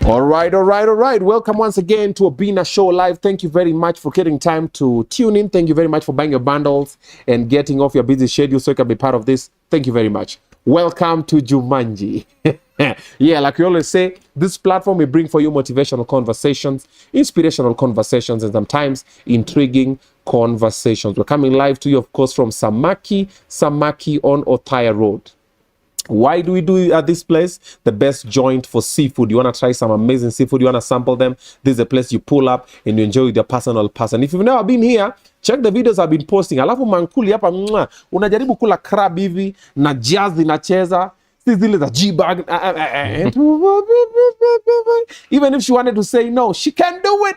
All right. Welcome once again to Obinna Show Live. Thank you very much for getting time to tune in. Thank you very much for buying your bundles and getting off your busy schedule so you can be part of this. Thank you very much. Welcome to Jumanji. Yeah, like we always say, this platform will bring for you motivational conversations, inspirational conversations, and sometimes intriguing conversations. We're coming live to you, of course, from Samaki on Othaya Road. Why do we do it at this place? The best joint for seafood. You want to try some amazing seafood, you want to sample them, this is a place you pull up and you enjoy with your personal person. If you've never been here, check the videos I've been posting. Alafu mankuli hapa unajaribu kula crab hivi na jazz inacheza. Si zile za G-bag. Even if she wanted to say no, she can do it.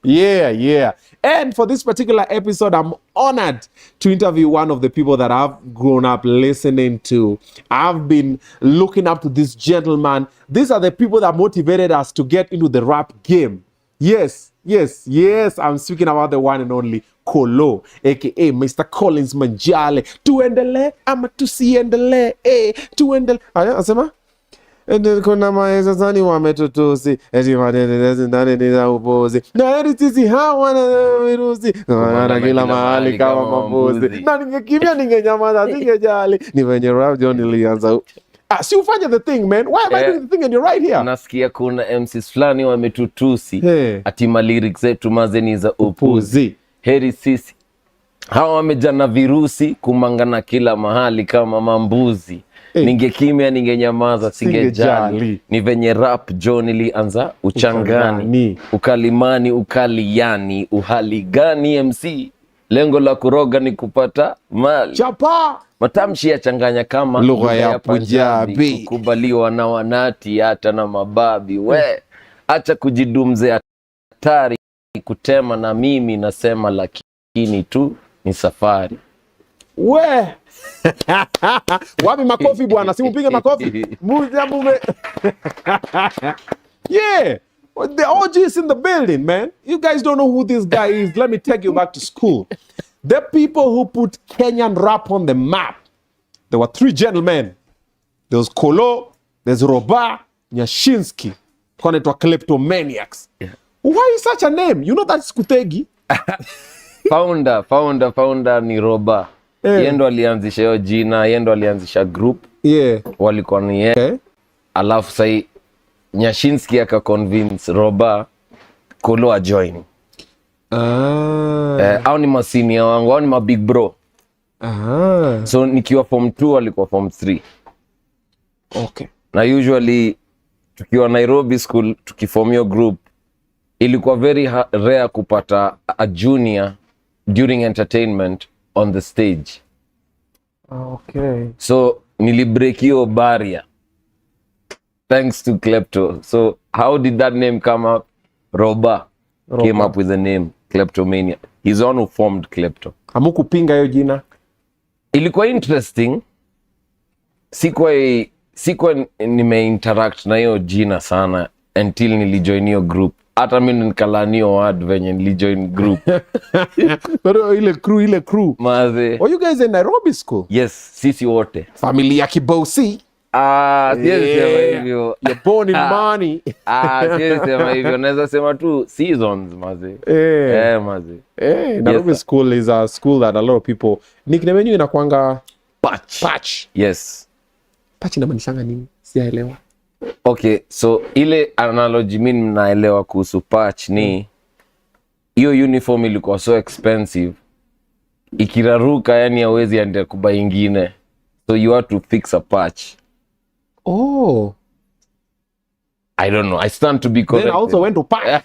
Yeah. And for this particular episode, I'm honored to interview one of the people that I've grown up listening to. I've been looking up to this gentleman. These are the people that motivated us to get into the rap game. Yes. I'm speaking about the one and only Collo, aka Mr. Collins Manjale. Tuendelee Ama Tusiendelee. Tuendelee. Asema? Kuna maeza zani wametutusi eti matendenezi ndani nina upozi na heri sisi hawa na virusi na kila mahali kama mambuzi na ningekimia ningenyamaza singejali ni venye rap John ilianza. Si ufanye the thing, man. Why am I doing the thing and you're right here? Nasikia kuna MCs fulani wametutusi ati lyrics zetu mazeni za upuzi. Heri sisi hawa wamejana virusi kumangana kila mahali kama mambuzi. Ningekimia ningenyamaza singejali ni venye rap John ilianza uchangani ukalimani ukaliani uhali gani MC lengo la kuroga ni kupata mali chapa matamshi ya changanya kama lugha ya Punjabi kubaliwa na wanati hata na mababi acha kujidumze hatari kutema na mimi nasema lakini tu ni safari wapi makofi bwana, si mpige makofi. Yeah, the OG is in the building, man. You guys don't know who this guy is. Let me take you back to school. The people who put Kenyan rap on the map. There were three gentlemen. There was Collo, there's Roba, Nyashinsky. Connected to Kleptomaniax. Yeah. Why is such a name? You know that's Kutegi. Founder ni Roba. Yendo alianzisha hiyo jina, yendo alianzisha group. Walikuwa ni yeye. Alafu sai Nyashinsky aka convince Roba Collo a join. Au ni masenior wangu, au ni ma big bro. So nikiwa form 2 alikuwa form 3. Okay. Na usually tukiwa Nairobi school tukiform your group ilikuwa very rare kupata a junior during entertainment on the stage. Okay. So nilibreak your barrier thanks to Klepto. So how did that name come up? Roba came up with the name Kleptomaniax. He's on who formed Klepto. Hamukupinga hiyo jina? Ilikuwa interesting. Sikuwa nime-interact na hiyo jina sana until nilijoin hiyo group. Hata mimi nikalaniwa word venye nilijoin group. Pero ile crew. Maze. Were you guys in Nairobi school? Yes, sisi wote. Familia Kibosi. Sema hivyo. You're born in money. Sema hivyo. Naweza sema tu seasons, maze. Maze. Nairobi school is a school that a lot of people nickname yenu inakuanga Patch. Yes. Patch inamaanishanga nini? Sijaelewa. Okay, so ile analogy mimi naelewa kuhusu patch ni hiyo uniform ilikuwa so expensive. Ikiraruka yani hawezi ende kuba ingine. So you have to fix a patch. Oh. I don't know. I stand to be corrected. Then I also went to patch.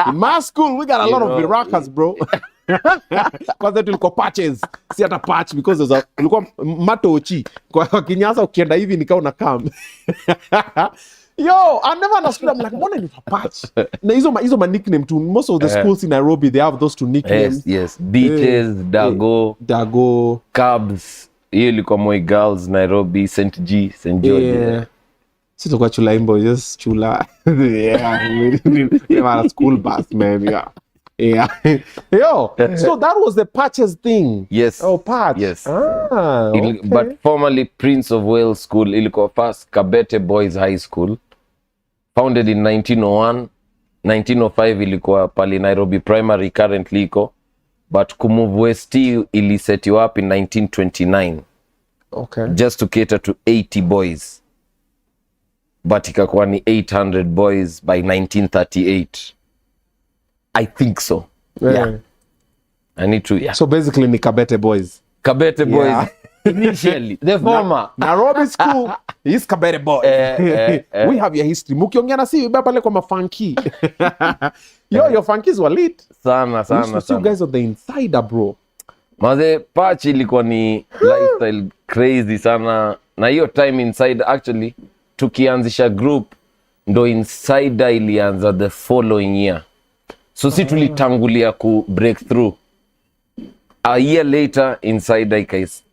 In my school we got a lot of Iraqis, bro. Kwanza tulikuwa patches. Si hata patch because there's ulikuwa matochi. Kwa Kinyasa ukienda hivi nikao na kam. Yo, I never understood. I'm like, what is a patch? Na hizo ma nickname too. Most of the schools in Nairobi they have those two nicknames. Yes. Beaches, Dago, Cabs. Hiyo ilikuwa Moi Girls, Nairobi, St. George. Sisi kwa Chula Imbo, just Chula. Yeah, we were a school bus, man. Yeah. Yeah. Yo, so that was the Patches thing. Yes. Oh, Patch. Yes. Okay. But formerly Prince of Wales School, ilikuwa first Kabete Boys High School, founded in 1901. 1905 ilikuwa pali Nairobi Primary, currently iko, but kumove west ilisetiwa up in 1929. Okay. Just to cater to 80 boys. But ikakuwa ni 800 boys by 1938. I think so. Yeah. I need to, yeah. So basically ni Kabete Boys. Kabete Boys. Initially. The former. Nairobi School is Kabete Boys. We have your history. Mukiongea na si iba pale kwa mafunky. Yo, your funkies were lit. Sana. You guys on the insider, bro. Maze, Patch ilikuwa ni lifestyle crazy sana. Na hiyo time inside, actually, tukianzisha group, ndo insider ilianza the following year. So si tulitangulia ku break through. A year later, insider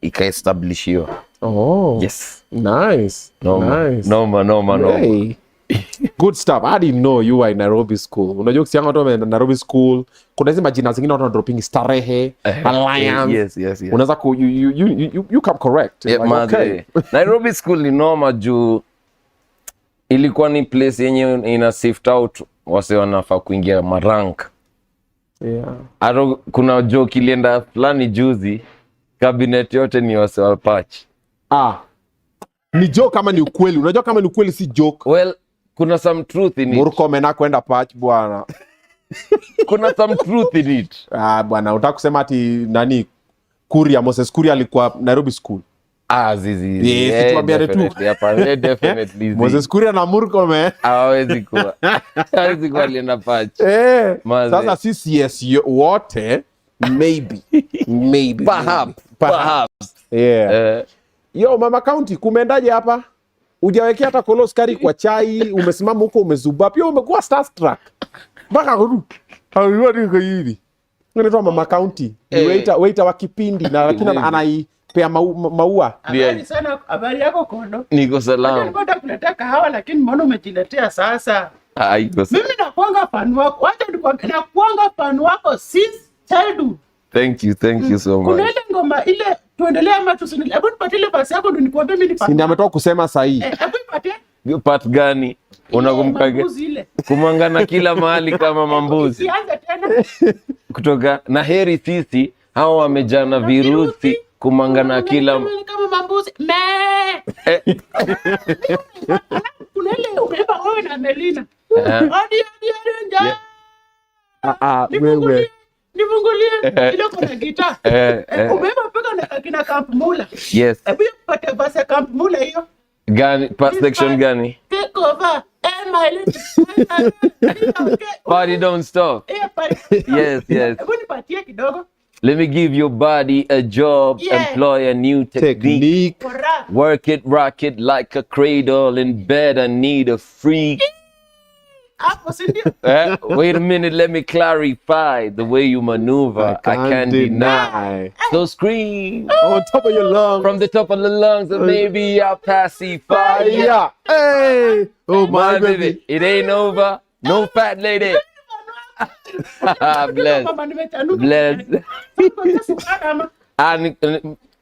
ika-establish hiyo. Oh. Yes. Nice. Nice. Noma. Hey. Good stuff. I didn't know you were in Nairobi School. Unajua ukisianga watu wa Nairobi School, kuna hizi majina zingine watu wanadropingi Starehe, Alliance. Yes. Unaweza ku you come correct. Yeah, like, okay. Nairobi School ni noma juu ilikuwa ni place yenye ina sift out wase wanafaa kuingia marank. Yeah. Aro, kuna joke ilienda fulani juzi, cabinet yote ni wase wa Patch. Ni joke kama ni ukweli. Unajua kama ni ukweli si joke. Well, kuna some truth in it. Murkomen kwenda Patch bwana. Kuna some truth in it. Bwana, unataka kusema ati nani Kuria, Moses Kuria alikuwa Nairobi School. Zizi. Yes, tuambiane tu. Definitely. Moses Kuria na Murkomen. Hawezi kuwa. Hawezi kuwa alienda Patch. Sasa sisi yes wote maybe. Perhaps. Yeah. Yo, Mama County, kumeendaje hapa? Hujawekea hata Collo sukari kwa chai, umesimama huko umezuba. Pia umekuwa starstruck. Mpaka hudu. Hauliwani kwa hivi. Unaitwa Mama County. Waiter wa kipindi na lakini anaipea maua. Habari sana, habari yako Collo? Niko salama. Nilikuwa kuletea kahawa lakini mbona umejiletea sasa? Iko sawa. Mimi nakuanga fan wako. Wacha nikwambie nakuanga fan wako since childhood. Thank you so much. Kuna ile ngoma ile Tuendelee Ama Tusiendelee. Hebu nipatie ile basi yako ndio nikwambie mimi ni fan. Ndio ametoka kusema sahihi. Hebu nipatie. Part gani? Unakumbuka kumangana kila mahali kama mambuzi. Sianze tena. Kutoka na heri sisi hao wamejana virusi kumangana kila kama mambuzi. Kuna ile umeba wewe na Melina. Hadi nja. Wewe. Nifungulie ile kuna gitaa. Umeba paka na kina Camp Mula. Yes. Hebu pate basi Camp Mula hiyo. Gani? Section gani? Take over. My little. Party don't stop. Yes. Hebu nipatie kidogo. Let me give your body a job, employ a new technique. Work it, rock it like a cradle in bed. I need a freak. Wait a minute, let me clarify the way you maneuver. I can't deny. So scream on top of your lungs, from the top of the lungs, and maybe I'll pacify ya. Hey, oh my baby, it ain't over. No fat lady. Bless.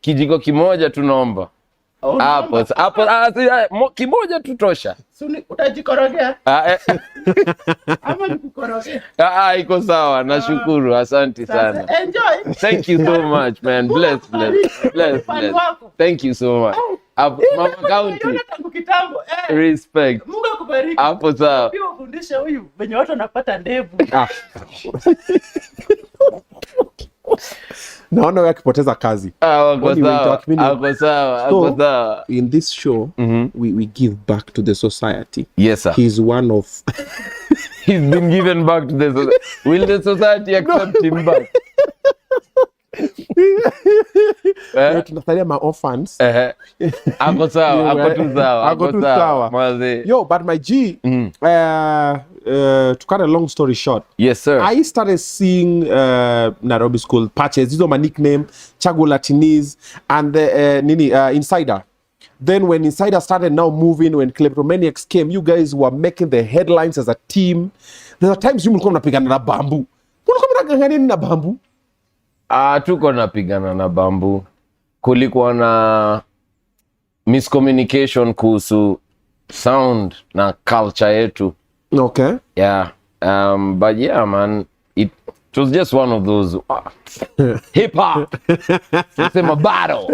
Kijiko kimoja tunaomba. Hapo kimoja tu tosha. Utajikorogea? Ama nikukorogea? Iko sawa, nashukuru, asante sana. Enjoy. Thank you so much, man. Bless. Thank you so much. Mama County. Respect. Mungu akubariki. Hapo sawa. Pia ufundishe huyu venye watu wanapata ndevu. Naona wewe akipoteza kazi. Ako sawa. In this show, we give back to the society. Yes, sir. He's one of... He's been given back to the society. Will the society accept him back? Tunathalia ma orphans. Ako tu sawa. Yo, but my G, to cut a long story short, yes sir, I started seeing Nairobi School Patches. These are my nickname, Chago Latinese, and Insider. Then when Insider started now moving, when Kleptomaniax came, you guys were making the headlines as a team. There are times you mlikuwa mnapigana na bamboo. Mlikuwa ngangani na bambu? Tuko napigana na bambu. Kulikuwa na miscommunication kuhusu sound na culture yetu. Okay. Yeah. But yeah, man, it was just one of those hip hop. Sema battle.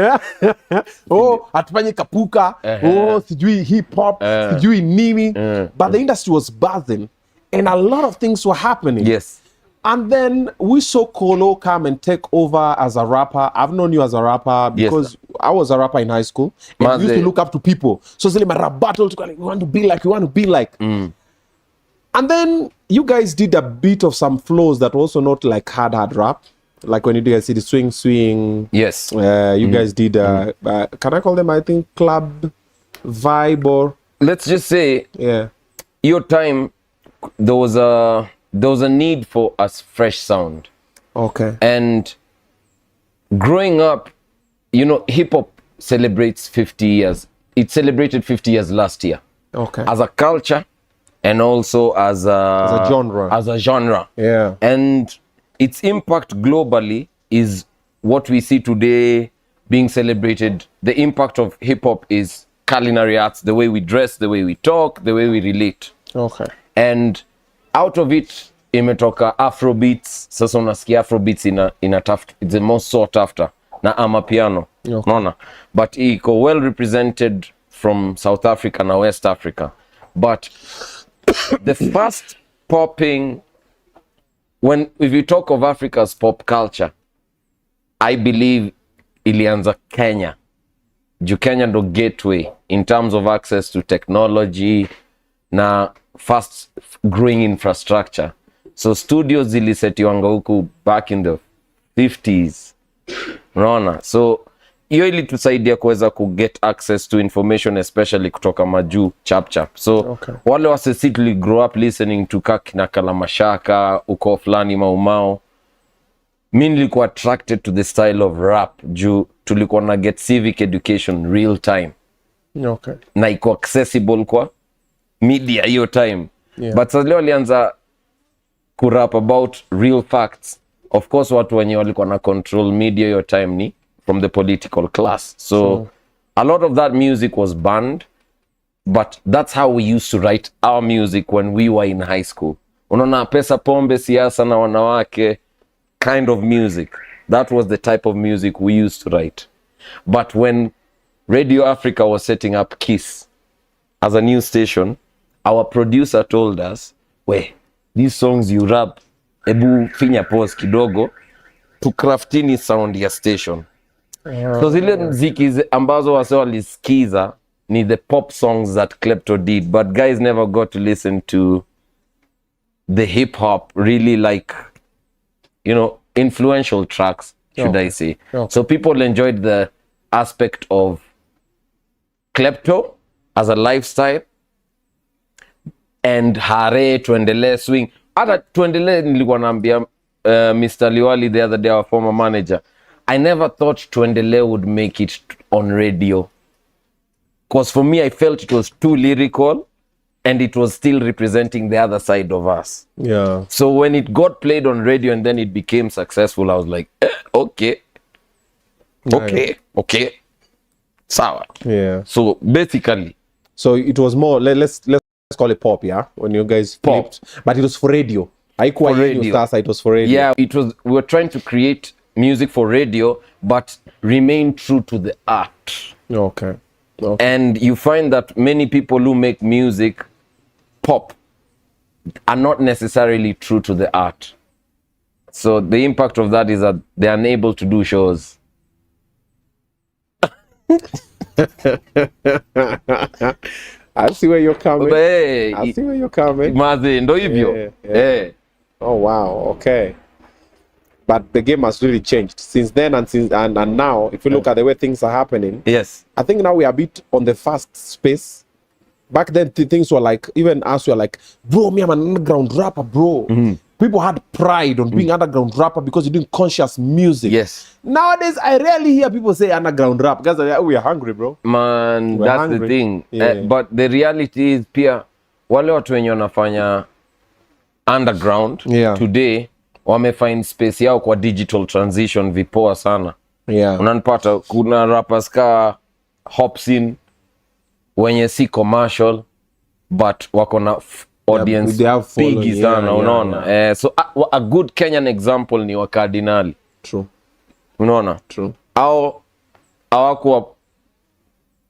Atufanye kapuka. Sijui hip hop, sijui nini. But the industry was buzzing and a lot of things were happening. Yes. And then we saw Collo come and take over as a rapper. I've known you as a rapper because I was a rapper in high school. And we used to look up to people. So it's like my rap battle, we want to be like, we want to be like. And then you guys did a bit of some flows that were also not like hard rap. Like when you guys see the swing. Yes. You guys did, can I call them, I think, club vibe or? Let's just say, your time, there was a need for a fresh sound. Okay. And growing up, you know, hip hop celebrates 50 years. It celebrated 50 years last year. Okay. As a culture and also as a genre. As a genre. Yeah. And its impact globally is what we see today being celebrated. The impact of hip hop is culinary arts, the way we dress, the way we talk, the way we relate. Okay. And out of it imetoka Afrobeats. Sasa unasikia Afrobeats ina taft, it's the most sought after na amapiano. Unaona? But iko well represented from South Africa na West Africa. But the first popping, if you talk of Africa's pop culture, I believe ilianza Kenya. Kenya ndo gateway in terms of access to technology na fast growing infrastructure. So studios zilisetiwanga huku back in the 50s. Unaona? So hiyo ilitusaidia kuweza ku get access to information, especially kutoka majuu chap. So wale wasisi tuli grow up listening to kakina Kalamashaka, uko fulani Maumau. Mi nilikuwa attracted to the style of rap juu tulikuwa na get civic education real time. Okay. Na iko accessible kwa media hiyo time. But sasa leo alianza ku rap about real facts. Of course watu wenye walikuwa na control media hiyo time ni from the political class. So a lot of that music was banned, but that's how we used to write our music when we were in high school. Unaona, pesa, pombe, siasa na wanawake kind of music. That was the type of music we used to write. But when Radio Africa was setting up Kiss as a new station, our producer told us, these songs you rap, ebu finya pause kidogo, to craftini sound ya station. So zile mziki ambazo wase walisikiza ni the pop songs that Klepto did, but guys never got to listen to the hip hop, really like, you know, influential tracks, should I say. So people enjoyed the aspect of Klepto as a lifestyle and Hare, Tuendelee, swing. Hata Tuendelee nilikuwa naambia Mr. Liwali the other day, our former manager, I never thought Tuendelee would make it on radio. Because for me, I felt it was too lyrical and it was still representing the other side of us. Yeah. So when it got played on radio and then it became successful, I was like, okay. Sawa. Yeah. So basically. So it was more, let's call it pop, yeah? When you guys flipped. But it was for radio. For radio. It was for radio. Yeah, we were trying to create music for radio, but remain true to the art. Okay. And you find that many people who make music, pop, are not necessarily true to the art. So the impact of that is that they're unable to do shows. I see where you're coming. Hey, I see where you're coming. Mazi, ndo hivyo. Yeah. Oh wow, okay. But the game has really changed since then and now. If you look at the way things are happening, yes, I think now we are a bit on the fast space. Back then, things were like, even us were like, bro, me, I'm an underground rapper, bro. People had pride on being underground rapper because you're doing conscious music. Yes. Nowadays, I rarely hear people say underground rap. Guys are like, we are hungry, bro. Man, that's hungry. The thing. Yeah. But the reality is, pia, wale watu wenye wanafanya underground today wamefind space yao kwa digital transition vipoa sana. Yeah. Unanipata, kuna rappers ka Hopsin wenye si commercial but wako na audience big sana, unaona. So a good Kenyan example ni wa Cardinal. True. Unaona? True. Au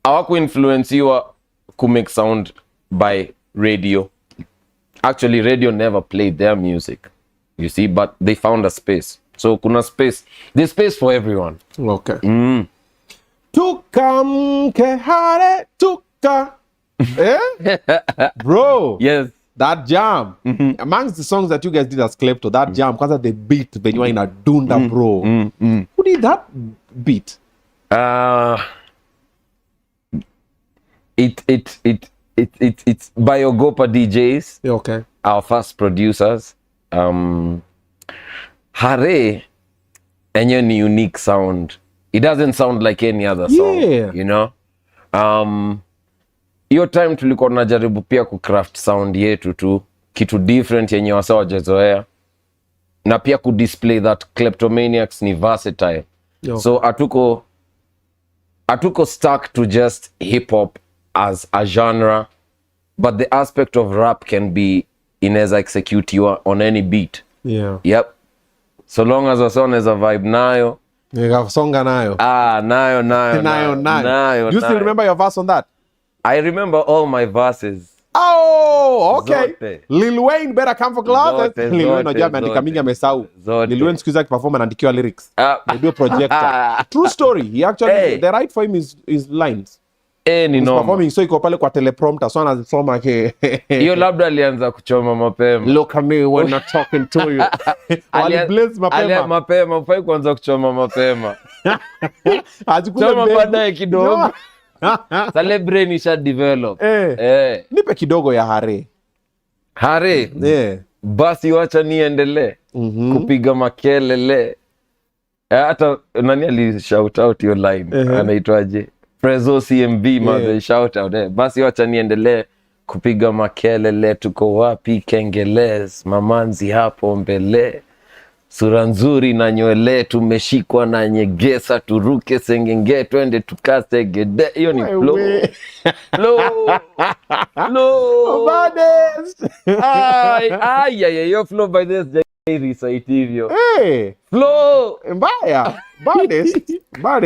hawaku influenceiwa ku make sound by radio. Actually, radio never played their music, you see, but they found a space. So kuna space, there's space for everyone. Okay. Tuka mkehare tuka. Bro. Yes. That jam. Amongst the songs that you guys did as Klepto, that jam, because the beat when you are in a dunda, bro. Who did that beat? It's by Ogopa DJs. Okay. Our first producers. Hare enye ni unique sound. It doesn't sound like any other song. Yeah. You know? Hiyo time tulikuwa tunajaribu pia kucraft sound yetu tu, kitu different yenye wasa wajezoea, na pia kudisplay that Kleptomaniax ni versatile. Okay. So atuko stuck to just hip hop as a genre, but the aspect of rap can be inaweza execute you on any beat. Yeah. Yep. So long as wasa wanaweza vibe nayo. Songa nayo. Nayo. Do you still remember your verse on that? I remember all my verses. Oh, okay. Zote. Lil Wayne better come for classes. Lil Wayne unajua ameandika mingi amesahau. Lil Wayne siku hizi akiperform anaandikiwa lyrics. They do a projector. True story. He actually the right for him is lines. Ni no. Performing so iko pale kwa teleprompter so anasoma ke. Hiyo labda alianza kuchoma mapema. Look at me when I'm talking to you. Alibless mapema. Mapema, ufai kuanza kuchoma mapema. Choma baadaye kidogo. Celebrate isha develop. Nipe kidogo ya Hare. Basi wacha niendelee kupiga makelele. Hata nani ali shout out your line? Anaitwaje? Prezo CMB maze shout out. Basi wacha niendelee kupiga makelele, tuko wapi kengeles, mamanzi hapo mbele. Sura nzuri na nywele, tumeshikwa na nyegesa, turuke sengenge, twende tukase gede. Hiyo ni flow. Flow. Baddest. Hiyo flow by this recite hivyo. Flow. Mbaya. Baddest.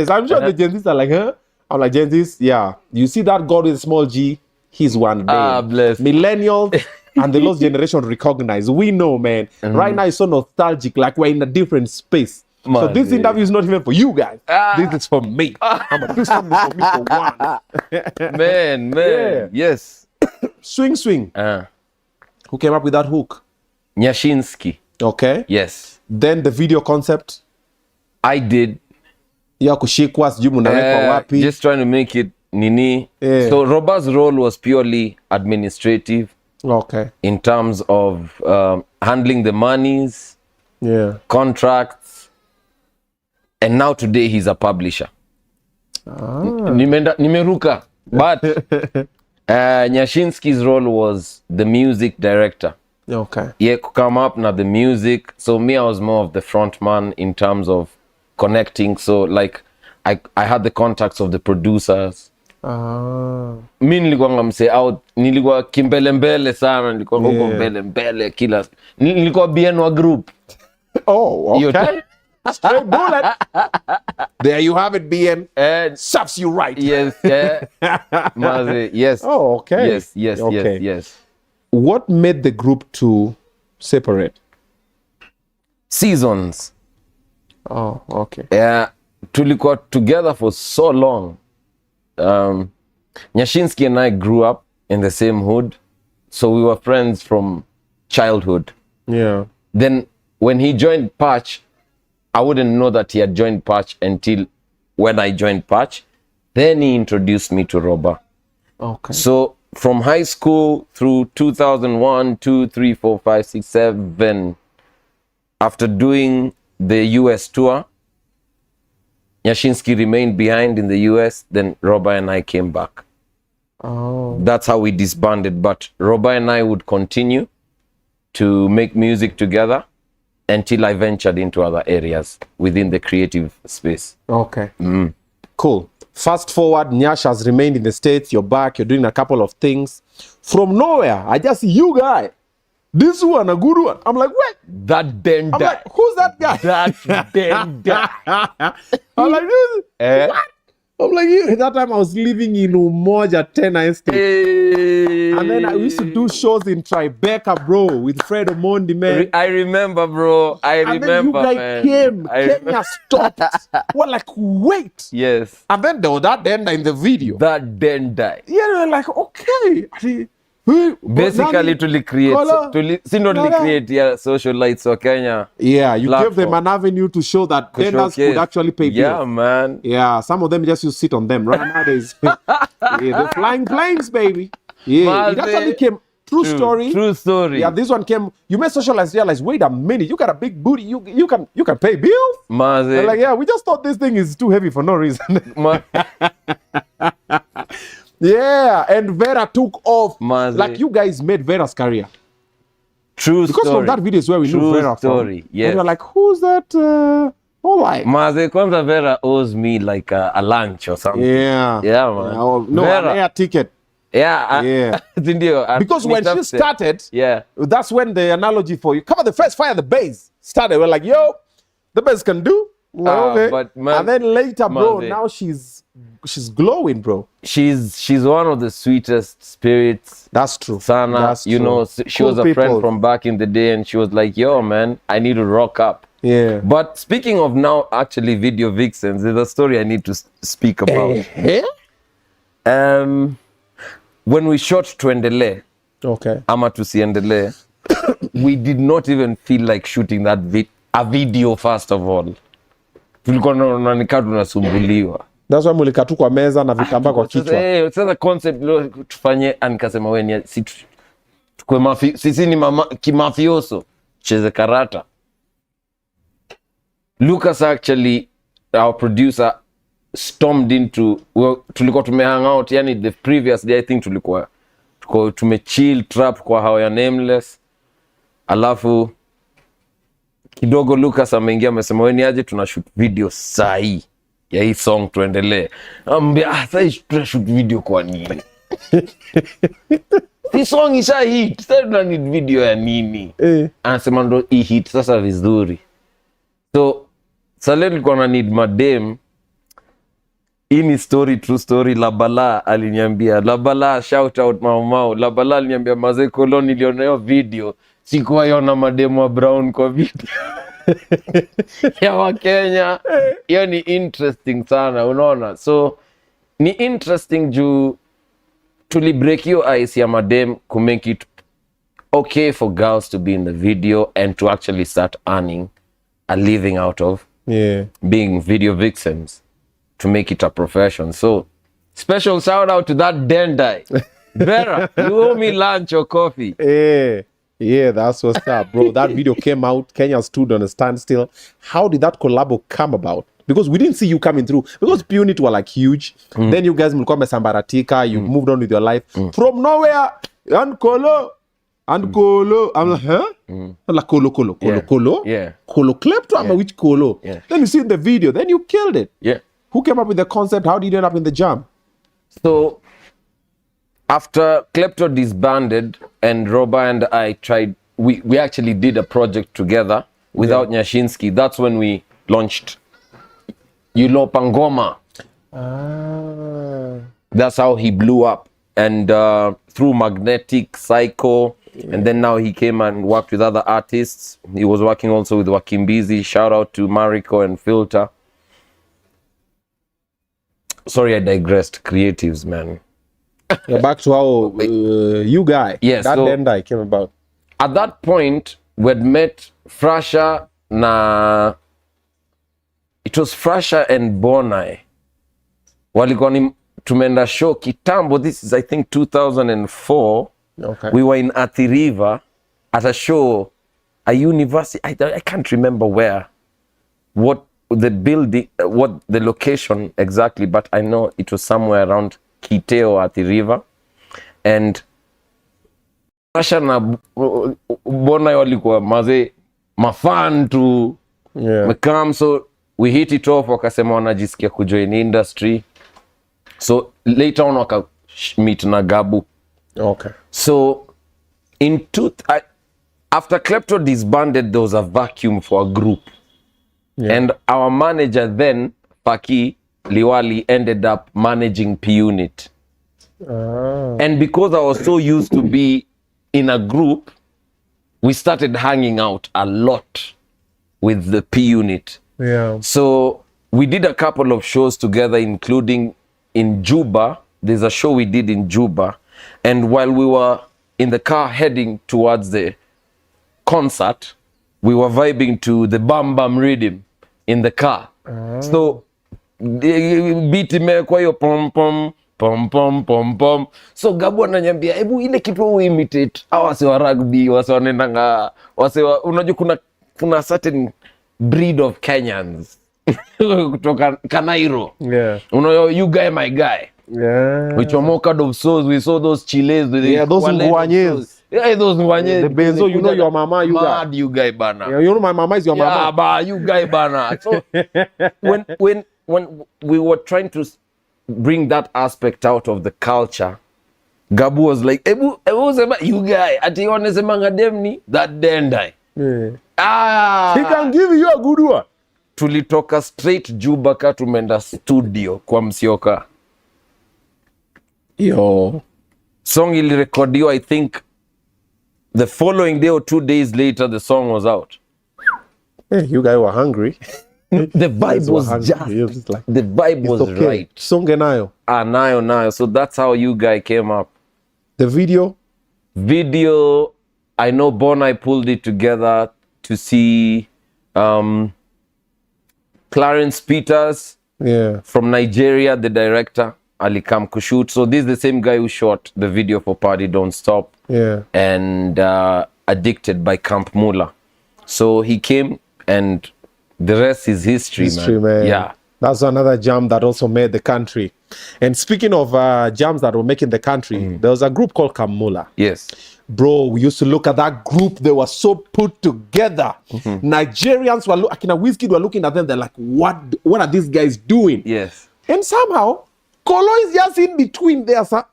I'm sure the Gen Zs are like, huh? I'm like, Gen Zs, yeah. You see that God with a small G? He's one day. Bless. Millennials and the lost generation recognize. We know, man. Right now it's so nostalgic, like we're in a different space. So this interview is not even for you guys. This is for me. I'm a this one is for me for one. Man. Yeah. Yes. Swing. Who came up with that hook? Nyashinsky. Okay. Yes. Then the video concept? I did. Ya kushikwa sijui mnaweka wapi? Just trying to make it nini. So Roba's role was purely administrative. Okay. In terms of handling the monies, contracts, and now today he's a publisher. Nimeruka. But Nyashinsky's role was the music director. Okay. Yeah, come up now the music. So me, I was more of the front man in terms of connecting. So like I had the contacts of the producers. Mi nilikuwa ngamse out, nilikuwa kimbele sana, nilikuwa huko mbele kila. Nilikuwa BN wa group. Oh, okay. Straight bullet. There you have it, BN. Serves you right. Yes, yes. Oh, okay. Yes. What made the group to separate? Seasons. Oh, okay. Tulikuwa together for so long. Nyashinsky and I grew up in the same hood, so we were friends from childhood. Yeah. Then when he joined Patch, I wouldn't know that he had joined Patch until when I joined Patch. Then he introduced me to Roba. Okay. So from high school through 2001, 2, 3, 4, 5, 6, 7, after doing the US tour, Nyashinsky remained behind in the US, then Roba and I came back. Oh. That's how we disbanded, but Roba and I would continue to make music together, until I ventured into other areas within the creative space. Okay. Cool. Fast forward, Nyash has remained in the States. You're back. You're doing a couple of things. From nowhere, I just see you guy. This one, a good one. I'm like, wait. That then I'm like, who's that guy? That then I'm like, what? I'm like, that time I was living in Umoja, 10 Estate. Hey. And then I used to do shows in Tribeca, bro, with Fred Omondi, man. I remember, bro. And then you guys came. Kenya stopped. We're like, wait. Yes. And then there was that then in the video. That then die. Yeah, we're like, okay. Basically, to create social lights for Kenya. Yeah, you platform. gave them an avenue to show that vendors could actually pay bills. Yeah, man. Yeah, some of them just used to sit on them. Right nowadays, yeah, they're flying planes, baby. Yeah, it actually came. True story. True story. Yeah, this one came. You made socialize, realize, wait a minute, you got a big booty. You can pay bills. They're like, yeah, we just thought this thing is too heavy for no reason. Yeah, and Vera took off. Like you guys made Vera's career. True because story. From that video is where we knew Vera story. from. Yes. And we're like, who's that? All right. Maze, kwanza Vera owes me like a lunch or something. Yeah. Yeah, man. No, Vera. An air ticket. Yeah. Yeah. Because when she started, yeah, that's when the analogy for you cover the first fire, the bass started. We're like, yo, the bass can do. Okay. But man, and then later, bro, now she's glowing, bro. She's one of the sweetest spirits. That's true. Sana, that's you true. know, she was a friend from back in the day, and she was like, yo, man, I need to rock up. Yeah. But speaking of now, actually, video vixens, there's a story I need to speak about. When we shot Tuendelee Ama Tusiendelee, we did not even feel like shooting that a video first of all. Tulikuwa tunaonekana tunasumbuliwa. That's why mulika tu kwa meza na vitambaa kwa kichwa. Sasa concept leo tufanye, anikasema wewe ni sisi ni kimafioso cheze karata. Lucas actually, our producer, stormed into, tulikuwa tumehang out, yani the previous day I think tulikuwa tumechill trap kwa How Ya Nameless. Alafu kidogo Lucas ameingia amesema wewe ni aje tunashoot video sahi ya hii song Tuendelee. Ambia sasa tunashoot video kwa nini? Hii song isha hit, sasa tuna need video ya nini? Anasema ndo hii hit sasa vizuri. So sasa nilikuwa na need madem. Hii ni story, true story. Labala aliniambia, Labala shout out Mau. Labala aliniambia maze Collo niliona hiyo video, sikuwa yona mademo wa Brown kwa video. Ya wa Kenya. Hiyo ni interesting sana, unaona. So ni interesting juu tuli break your ice ya madem to make it okay for girls to be in the video and to actually start earning a living out of being video vixens, to make it a profession. So special shout out to that Dendai. Vera, you owe me lunch or coffee. Yeah, that's what's up, bro. That video came out. Kenya stood on a standstill. How did that collabo come about? Because we didn't see you coming through. Because Punit were like huge. Then you guys mlikuwa mesambaratika. You moved on with your life. From nowhere, and Collo. I'm like, huh? I'm like, Collo. Yeah. Collo Kleptomaniax, which Collo? Yeah. Then you see the video. Then you killed it. Yeah. Who came up with the concept? How did you end up in the jam? So after Klepto disbanded and Roba and I tried, we actually did a project together without Nyashinsky. That's when we launched Pangoma. That's how he blew up. And through Magnetic, Psycho, and then now he came and worked with other artists. He was working also with Wakimbizi. Shout out to Mariko and Filter. Sorry, I digressed. Creatives, man. Back to how you guy. Yes, that so Dendai came about. At that point, we'd met Frasha na... It was Frasha and Bonai. Walikuwa ni tumeenda show kitambo. This is, I think, 2004. Okay. We were in Athi River at a show, a university. I can't remember where. What the building, what the location exactly, but I know it was somewhere around Kiteo at the river. And Rasha na Bona walikuwa mafan tu mekam, so we hit it off. Wakasema wanajisikia kujoin industry, so later on waka meet na Gabu. Okay. So after Klepto disbanded, there was a vacuum for a group. And our manager then, Paki Liwali, ended up managing P Unit. And because I was so used to be in a group, we started hanging out a lot with the P Unit. So we did a couple of shows together, including in Juba. There's a show we did in Juba. And while we were in the car heading towards the concert, we were vibing to the Bam Bam rhythm in the car. So beat imekwa hiyo pom pom pom pom pom pom. So Gabu ananiambia, hebu ile kitu we imitate wase wa rugby, wase wanendanga, unajua kuna certain breed of Kenyans kutoka Kanairo. You guy my guy. Which were more kind of souls. We saw those chiles. Those Nguanyes. Those Nguanyes. The Benzo, you know your mama, you guy. Mad, you guy bana. You know my mama is your mama. But you guy bana. So when we were trying to bring that aspect out of the culture, Gabu was like, "Ebu sema you guy. Ati wanasema ngademni that dendai." He can give you a good one. Tulitoka straight Juba ka tumeenda studio kwa Msioka. Song ilirekodiwa, I think the following day or 2 days later, the song was out. Hey, you guys were hungry. The vibe was just like, the vibe was okay. Right. Songe nayo. Nayo. So that's how you guys came up. The video, I know Bonai pulled it together to see Clarence Peters from Nigeria, the director. Alikam kushoot. So this is the same guy who shot the video for Party Don't Stop and Addicted by Camp Mula. So he came, and the rest is history, man. Yeah. That's another jam that also made the country. And speaking of jams that were making the country, there was a group called Camp Mula. Yes. Bro, we used to look at that group. They were so put together. Nigerians were Akina Whiskey were looking at them. They're like, what are these guys doing? Yes. And somehow, Collo is just in between there, sir.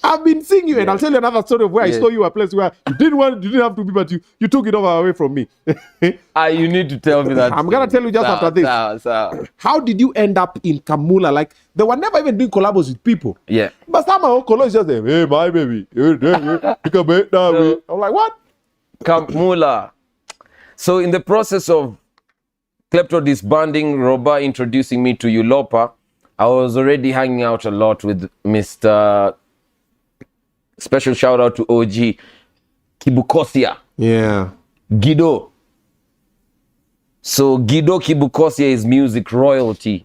I've been seeing you, and I'll tell you another story of where I saw you a place where you didn't have to be, but you took it over away from me. You need to tell me that. I'm gonna tell you just after this. How did you end up in Kamula? Like, they were never even doing collabos with people. Yeah. But somehow Collo is just there, hey, my baby. I'm like, what? Kamula. So in the process of Klepto disbanding, Roba introducing me to Ulopa, I was already hanging out a lot with Mr. Special shout out to OG Kibukosia. Yeah. Guido. So Guido Kibukosia is music royalty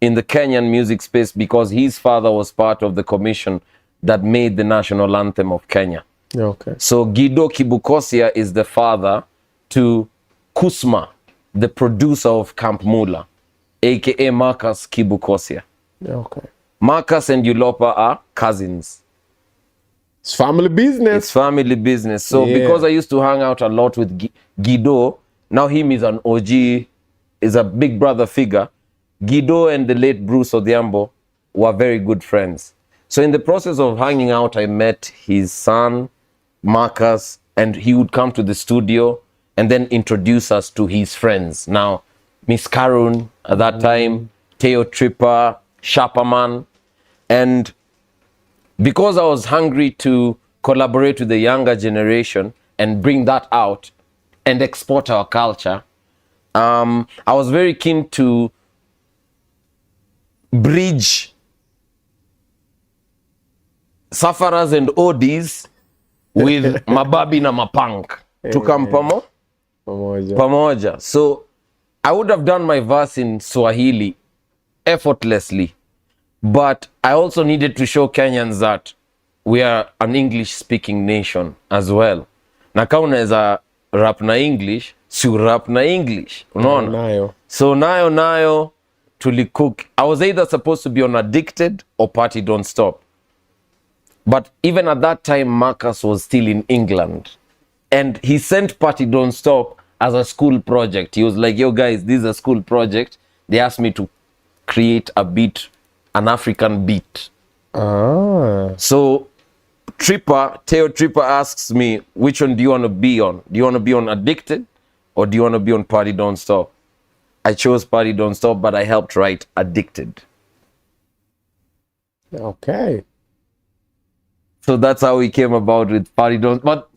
in the Kenyan music space because his father was part of the commission that made the national anthem of Kenya. Okay. So Guido Kibukosia is the father to Kusma, the producer of Camp Mula, aka Marcus Kibukosia. Okay. Marcus and Ulopa are cousins. It's family business. It's family business. So because I used to hang out a lot with Guido, now him is an OG, is a big brother figure. Guido and the late Bruce Odhiambo were very good friends. So in the process of hanging out, I met his son, Marcus, and he would come to the studio and then introduce us to his friends. Now, Miss Karun at that time, Teo Tripper, Sharperman. And because I was hungry to collaborate with the younger generation and bring that out and export our culture, I was very keen to bridge Safaras and Odis with Mababi na Mapunk to come pamoja. So I would have done my verse in Swahili effortlessly, but I also needed to show Kenyans that we are an English-speaking nation as well. Na kama unaweza rap na English, si rap na English. Unaona? Nayo. So nayo tulicook. I was either supposed to be on Addicted or Party Don't Stop. But even at that time, Marcus was still in England. And he sent Party Don't Stop as a school project. He was like, yo guys, this is a school project. They asked me to create a beat, an African beat. So Teo Tripper asks me, which one do you want to be on? Do you want to be on Addicted or do you want to be on Party Don't Stop? I chose Party Don't Stop, but I helped write Addicted. Okay. So that's how we came about with Party Don't. But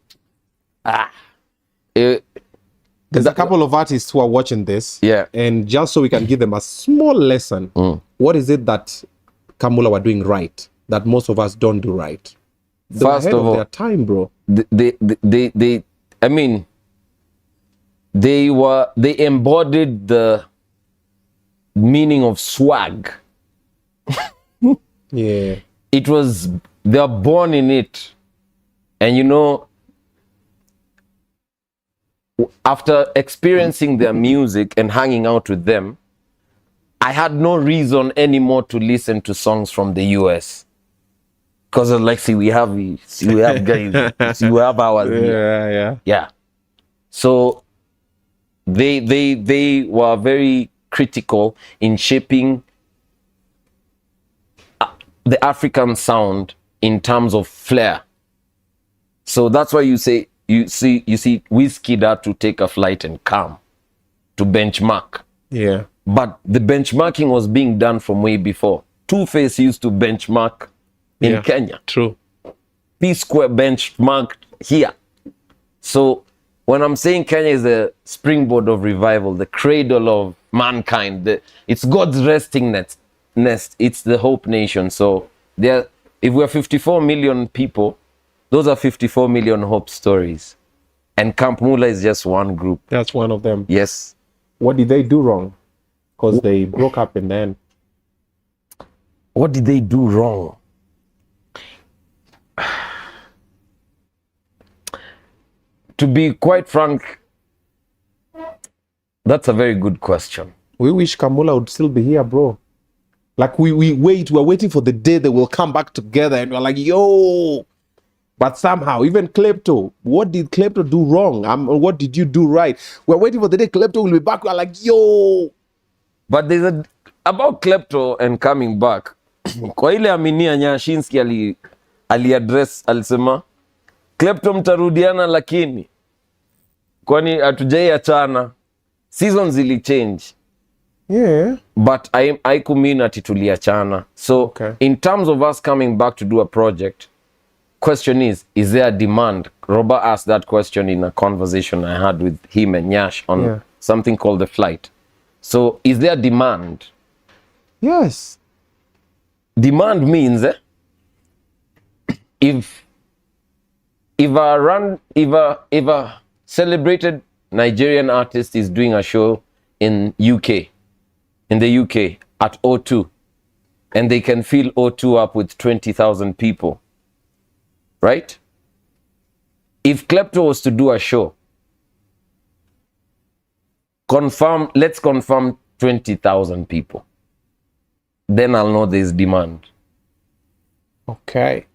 there's a couple of artists who are watching this. Yeah. And just so we can give them a small lesson, what is it that Kamula were doing right that most of us don't do right? They were First ahead of all, their time, bro. they embodied the meaning of swag. Yeah. It was, they are born in it. And you know, after experiencing their music and hanging out with them, I had no reason anymore to listen to songs from the US. Because like, see, we have guys, see, we have ours here. Yeah. So they were very critical in shaping the African sound in terms of flair. So that's why you see Wizkid had to take a flight and come to benchmark. Yeah. But the benchmarking was being done from way before. Two-Face used to benchmark in Kenya. True. P-Square benchmarked here. So when I'm saying Kenya is the springboard of revival, the cradle of mankind, it's God's resting nest. It's the Hope Nation. So there, if we're 54 million people, those are 54 million hope stories. And Camp Mula is just one group. That's one of them. Yes. What did they do wrong? Because they broke up in the end. What did they do wrong? To be quite frank, that's a very good question. We wish Kamula would still be here, bro. Like we're waiting for the day they will come back together and we're like, yo. But somehow, even Klepto, what did Klepto do wrong? What did you do right? We're waiting for the day Klepto will be back. We're like, yo. But there's about Klepto and coming back. Kwa ile Aminia Nyashinsky aliaddress, alisema, Klepto mtarudiana lakini, kwani hatujai achana. Seasons zili change. Yeah. But I mean ati tuliachana. So in terms of us coming back to do a project, question is there a demand? Robert asked that question in a conversation I had with him and Nyash on something called The Flight. So is there demand? Yes. Demand means if a celebrated Nigerian artist is doing a show in the UK at O2, and they can fill O2 up with 20,000 people, right? If Klepto was to do a show, let's confirm 20,000 people. Then I'll know there's demand. Okay.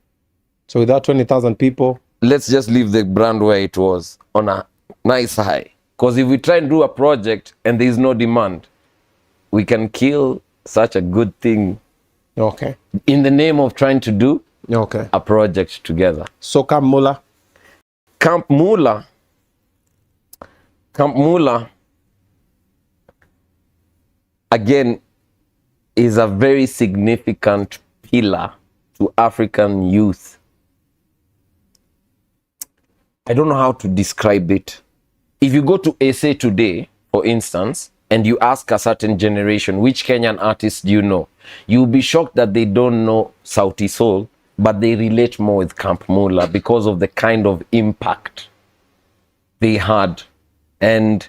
So without 20,000 people, let's just leave the brand where it was on a nice high. Because if we try and do a project and there's no demand, we can kill such a good thing. Okay. In the name of trying to do a project together. So Camp Mula? Camp Mula, again, is a very significant pillar to African youth. I don't know how to describe it. If you go to SA today, for instance, and you ask a certain generation, which Kenyan artists do you know? You'll be shocked that they don't know Sauti Sol, but they relate more with Camp Mula because of the kind of impact they had. And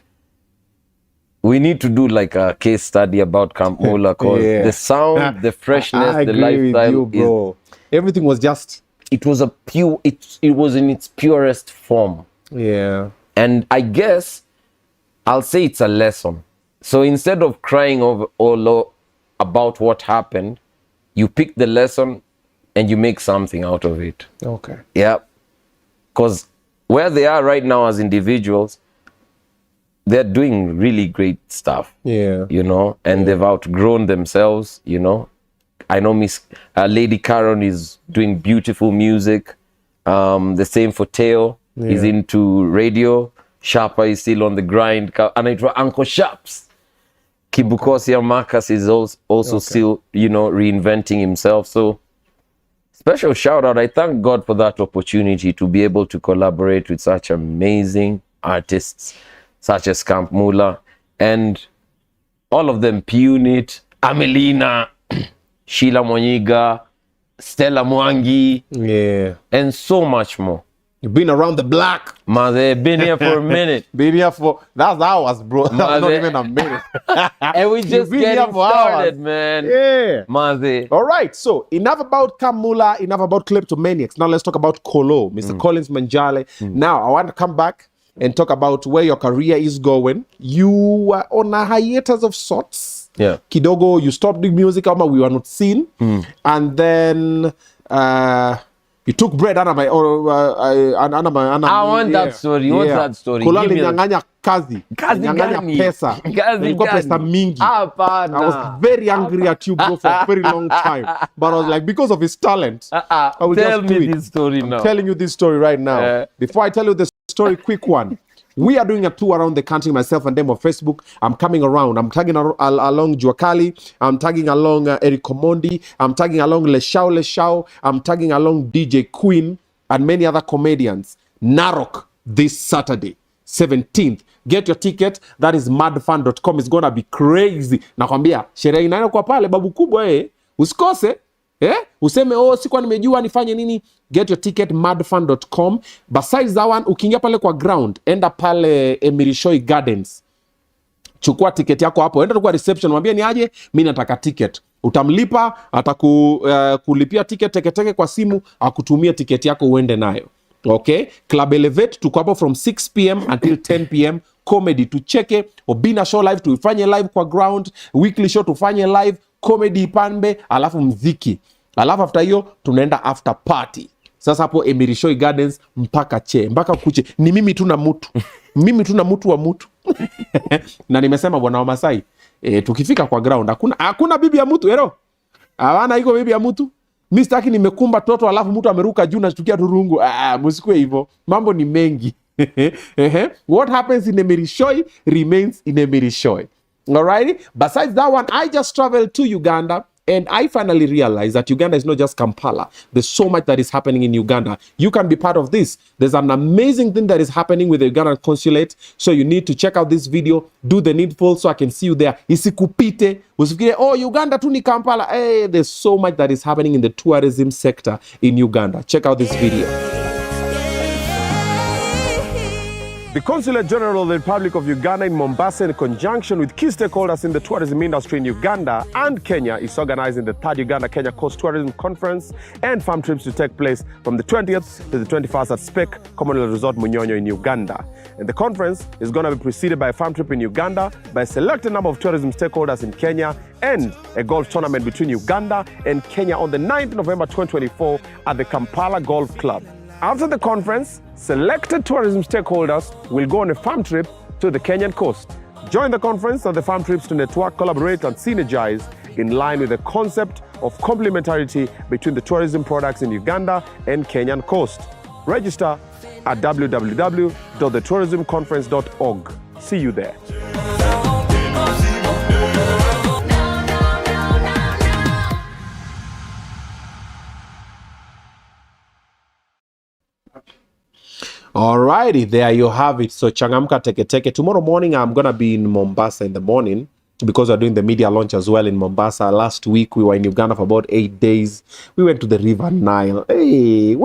we need to do like a case study about Camp Mula because the sound, the freshness, the lifestyle. With you, bro. Everything was just... It was it was in its purest form. Yeah. And I guess I'll say it's a lesson. So instead of crying about what happened, you pick the lesson and you make something out of it. Okay. Yeah. Because where they are right now as individuals, they're doing really great stuff. Yeah. You know, and they've outgrown themselves, you know. I know Lady Caron is doing beautiful music. The same for Teo. He's into radio. Sharpa is still on the grind. And Uncle Sharps. Kibukosia Marcus is also still, you know, reinventing himself. So special shout out. I thank God for that opportunity to be able to collaborate with such amazing artists such as Camp Mula and all of them, Punit, Amelina, Sheila Monyiga, Stella Mwangi, and so much more. You've been around the block. Man, they've been here for a minute. Been here for, that's hours, bro. That's not even a minute. And we just getting started, man. Yeah. Man, all right, so enough about Kamula, enough about Kleptomaniax. Now let's talk about Collo, Mr. Collins Manjale. Now, I want to come back and talk about where your career is going. You were on a hiatus of sorts. Yeah. Kidogo, you stopped doing music, we were not seen. And then you took bread I want that story. What's that story? Kola alinyang'anya kazi. Kazi gani? Pesa. Ilikuwa pesa mingi. I was very angry at you, bro, for a very long time. But I was like, because of his talent, I will tell just do me it. This story now. I'm telling you this story right now. Before I tell you the story, quick one. We are doing a tour around the country, myself and them on Facebook. I'm coming around. I'm tagging along Juakali. I'm tagging along Eric Omondi. I'm tagging along Leshao. I'm tagging along DJ Queen and many other comedians. Narok this Saturday, 17th. Get your ticket. That is madfan.com. It's going to be crazy. Nakwambia, sherehe inaenda kwa pale, babu kubwa usikose. Useme sikuwa nimejua nifanye nini. Get your ticket madfan.com. Besides that one, ukiingia pale kwa ground, enda pale Emirishoi Gardens. Chukua ticket yako hapo. Enda kwa reception, mwambie ni aje, mimi nataka ticket. Utamlipa, atakulipia ticket teketeke kwa simu, akutumia ticket yako uende nayo. Okay? Club Elevate tuko hapo from 6 p.m. until 10 p.m. Comedy tucheke, Obinna Show live tufanye live kwa ground, weekly show tufanye live, comedy ipambe, alafu mziki. Alafu after hiyo tunaenda after party. Sasa hapo Emirishoi Gardens mpaka kuche. Ni mimi tu na mtu. Mimi tu na mtu wa mtu. Na nimesema bwana wa Masai, tukifika kwa ground hakuna bibi ya mtu ero. Hawana iko bibi ya mtu. Mimi sitaki nimekumba toto alafu mtu ameruka juu na shtukia turungu. Msikue hivyo. Mambo ni mengi. What happens in Emirishoi remains in Emirishoi. Alrighty? Besides that one, I just traveled to Uganda and I finally realized that Uganda is not just Kampala. There's so much that is happening in Uganda. You can be part of this. There's an amazing thing that is happening with the Ugandan consulate. So you need to check out this video, do the needful so I can see you there. Isikupite. Usifikire, Uganda tu ni Kampala. Hey, there's so much that is happening in the tourism sector in Uganda. Check out this video. The Consulate General of the Republic of Uganda in Mombasa, in conjunction with key stakeholders in the tourism industry in Uganda and Kenya, is organizing the 3rd Uganda-Kenya Coast Tourism Conference and farm trips to take place from the 20th to the 21st at Spek Commonwealth Resort Munyonyo in Uganda. And the conference is going to be preceded by a farm trip in Uganda by a selected number of tourism stakeholders in Kenya and a golf tournament between Uganda and Kenya on the 9th November 2024 at the Kampala Golf Club. After the conference, selected tourism stakeholders will go on a farm trip to the Kenyan coast. Join the conference and the farm trips to network, collaborate, and synergize in line with the concept of complementarity between the tourism products in Uganda and Kenyan coast. Register at www.thetourismconference.org. See you there. Alrighty, there you have it. So changamka teke teke. Tomorrow morning I'm gonna be in Mombasa in the morning because we're doing the media launch as well in Mombasa. Last week we were in Uganda for about 8 days. We went to the River Nile. Hey,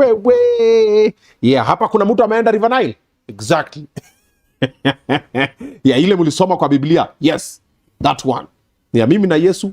yeah, hapa kuna mtu ameenda River Nile? Exactly. Yeah, ile mulisoma kwa Biblia. Yes, that one. Yeah, mimi na Yesu.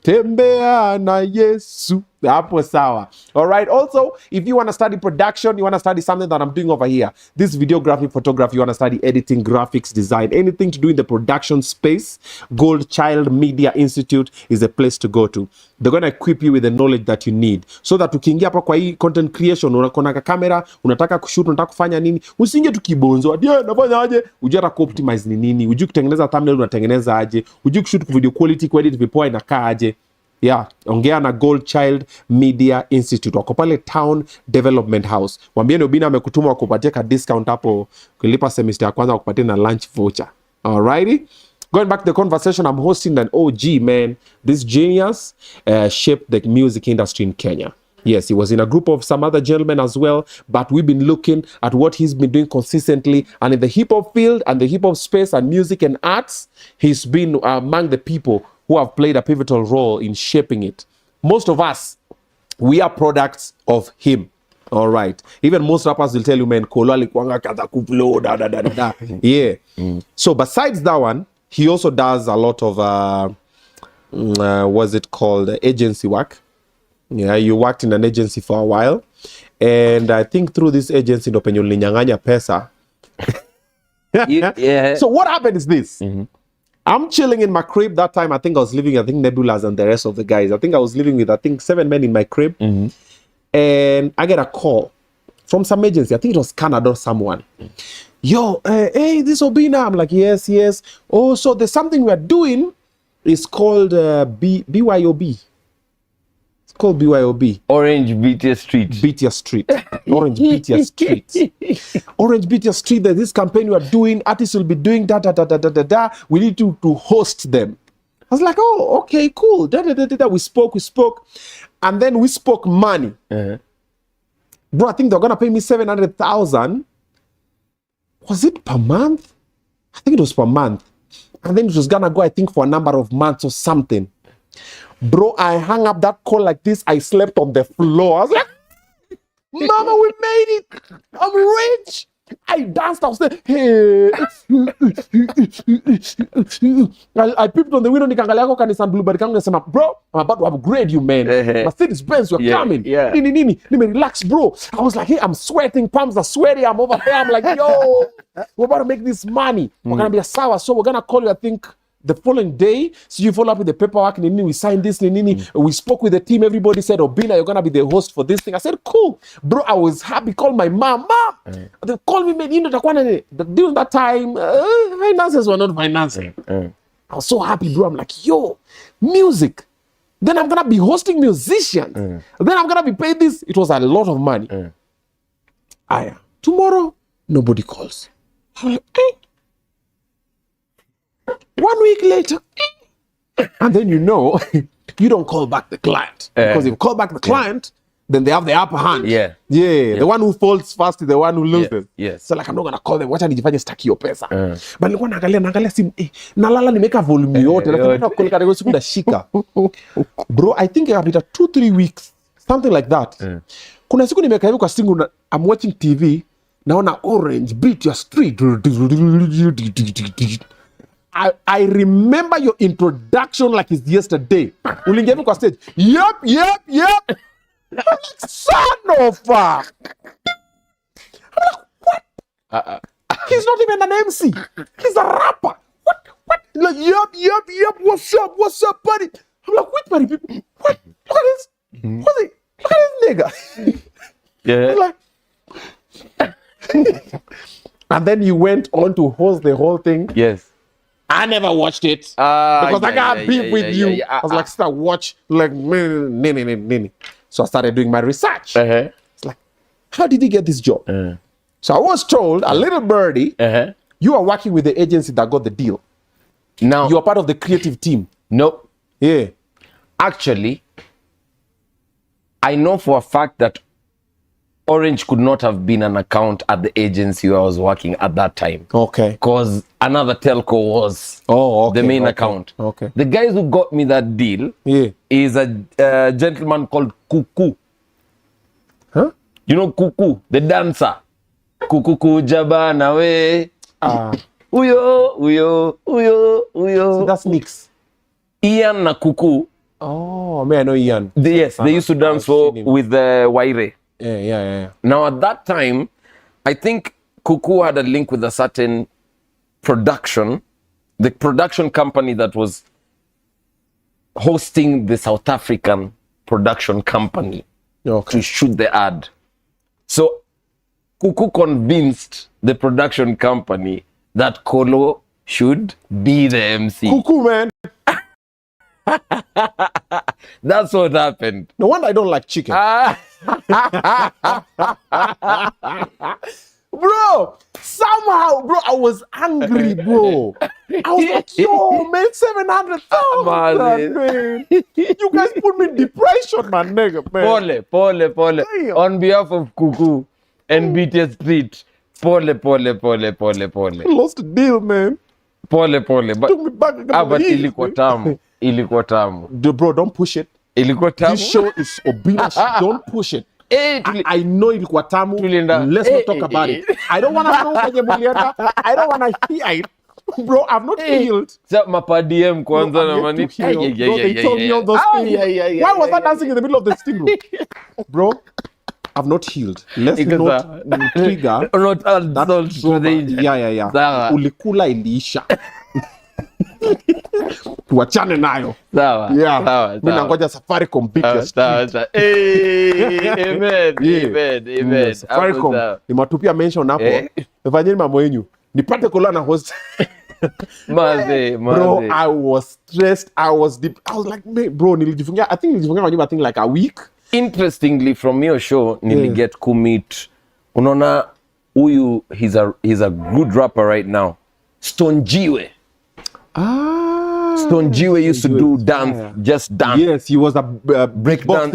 Tembea na Yesu. Hapo sawa. All right. Also, if you want to study production, you want to study something that I'm doing over here, this videography, photography, you want to study editing, graphics, design, anything to do in the production space, Gold Child Media Institute is a place to go to. They're going to equip you with the knowledge that you need so that ukiingia hapa kwa hii content creation, unakona kamera, unataka kushoot, unataka kufanya nini, usinge tu kibonzo, nafanya aje, ujue hata ku-optimize ni nini, ujue kutengeneza thumbnail unatengeneza aje, ujue kushoot video quality, kuedit vipoa inakaa aje. Yeah, ongea na Gold Child Media Institute. Wako pale Town Development House. Mwambieni Obinna amekutuma wakupatia ka discount hapo kulipa semester ya kwanza, wakupatia na lunch voucher. Alrighty. Going back to the conversation, I'm hosting an OG, man. This genius shaped the music industry in Kenya. Yes, he was in a group of some other gentlemen as well, but we've been looking at what he's been doing consistently. And in the hip-hop field and the hip-hop space and music and arts, he's been among the people who have played a pivotal role in shaping it. Most of us, we are products of him. All right. Even most rappers will tell you, man, Collo alikuanga kaza kuplo, da da da da. Yeah. So besides that one, he also does a lot of, what's it called, agency work. Yeah, you worked in an agency for a while. And I think through this agency, ndo penye ulinyang'anya pesa. Yeah. So what happened is this. I'm chilling in my crib that time. I think I was living, Nebula's and the rest of the guys. I think I was living with, 7 men in my crib. And I get a call from some agency. I think it was Canada or someone. Yo, hey, this Obinna. I'm like, yes. Oh, so there's something we're doing. It's called BYOB. It's called BYOB. Orange Beatia Street. Beatia Street. Orange Beatia Street. Orange Beatia Street. There's this campaign we are doing. Artists will be doing da. We need to host them. I was like, oh, okay, cool. We spoke. And then we spoke money. Bro, I think they're going to pay me 700,000. Was it per month? I think it was per month. And then it was going to go, I think, for a number of months or something. Bro, I hung up that call like this. I slept on the floor. I was like, Mama, we made it. I'm rich. I danced upstairs. Hey. I peeped on the window. Nikangalia kwa kanisa Blueberry kangu nasema, bro, I'm about to upgrade you, man. Mercedes Benz, you're coming. Yeah. Nini. Relax, bro. I was like, hey, I'm sweating. Palms are sweaty. I'm over there. I'm like, yo, we're about to make this money. We're going to be a sour. So we're going to call you, I think, the following day. So you follow up with the paperwork. Nini, we signed this. Nini. We spoke with the team. Everybody said, Obinna, you're going to be the host for this thing. I said, cool. Bro, I was happy. Called my mom. They called me, man. You know, during that time, finances were not financing. I was so happy, bro. I'm like, yo, music. Then I'm going to be hosting musicians. Then I'm going to be paid this. It was a lot of money. Tomorrow, nobody calls. I'm like, 1 week later, and then you know, you don't call back the client. Because if you call back the client, then they have the upper hand. Yeah. The one who falls first is the one who loses. So like, I'm not going to call them. Wacha nijifanye staki hiyo pesa. But nilikuwa naangalia simu, nalala nimeka volume yote. Lakini nakulika kwa siku ndashika. Bro, I think after 2-3 weeks, something like that. Kuna siku nimeka hivi kwa simu, I'm watching TV, naona Orange Beatia Street. I remember your introduction like it's yesterday. Ulingia hivi kwa stage. Yep. I'm like, son of a... I'm like, what? He's not even an MC. He's a rapper. What? Like, yep. What's up, buddy? I'm like, wait, buddy, people. What? Look at this. What's it? Look at this nigga. Like... And then you went on to host the whole thing. Yes. I never watched it because I got beef with you. I was like, start watch like nini. So I started doing my research. It's like, how did he get this job? So I was told, a little birdie, you are working with the agency that got the deal. Now you are part of the creative team. No. Yeah. Actually, I know for a fact that Orange could not have been an account at the agency where I was working at that time. Okay. Because another telco was the main account. Okay. The guys who got me that deal is a gentleman called Kuku. Huh? You know Kuku, the dancer. Kuku jabana we. Uyo. So that's mix. Ian na Kuku Oh, man, I know Ian. Yes, they used to dance with the Waire. Yeah. Now, at that time, I think Kuku had a link with a certain production, the production company that was hosting the South African production company to shoot the ad. So Kuku convinced the production company that Collo should be the MC. Kuku, man. That's what happened. No wonder I don't like chicken. Bro, somehow, bro, I was angry, bro. I was like, yo, man, 700,000, man. You guys put me in depression, man, nigga, man. Pole. Damn. On behalf of Kuku and BT Street, pole. Lost the deal, man. Pole. But, Took me back. but ilikuwa tamu. Bro, don't push it. Ilikuwa tamu. This show is Obinna Show. Don't push it. I know ilikuwa tamu. Tulienda. Let's not talk about it. I don't want to know kwenye mulienda. I don't want to hear it. Bro, I've not healed. Sa mapadiem kwanza na I'm yet mani. to heal. Bro, they told me all those things. Why was I dancing in the middle of the sting room? Bro, I've not healed. Let's not trigger Not that trauma. Yeah. Sawa. Ulikula iliisha. Tuachane nayo. Sawa. Yeah. Sawa. Mimi nangoja Safaricom beat ya street. Sawa. Amen. Safaricom. Nimatupia mention hapo. Fanyeni mambo yenu. Nipate Collo na host. Maze. Bro, I was stressed. I was deep. I was like, man, bro, nilijifungia. I think I think like a week. Interestingly, from your show, niliget kumit. Unaona huyu, he's a good rapper right now. Stone Jiwe. Stone Jiwe used to do dance, just dance. Yes, he was a break dance,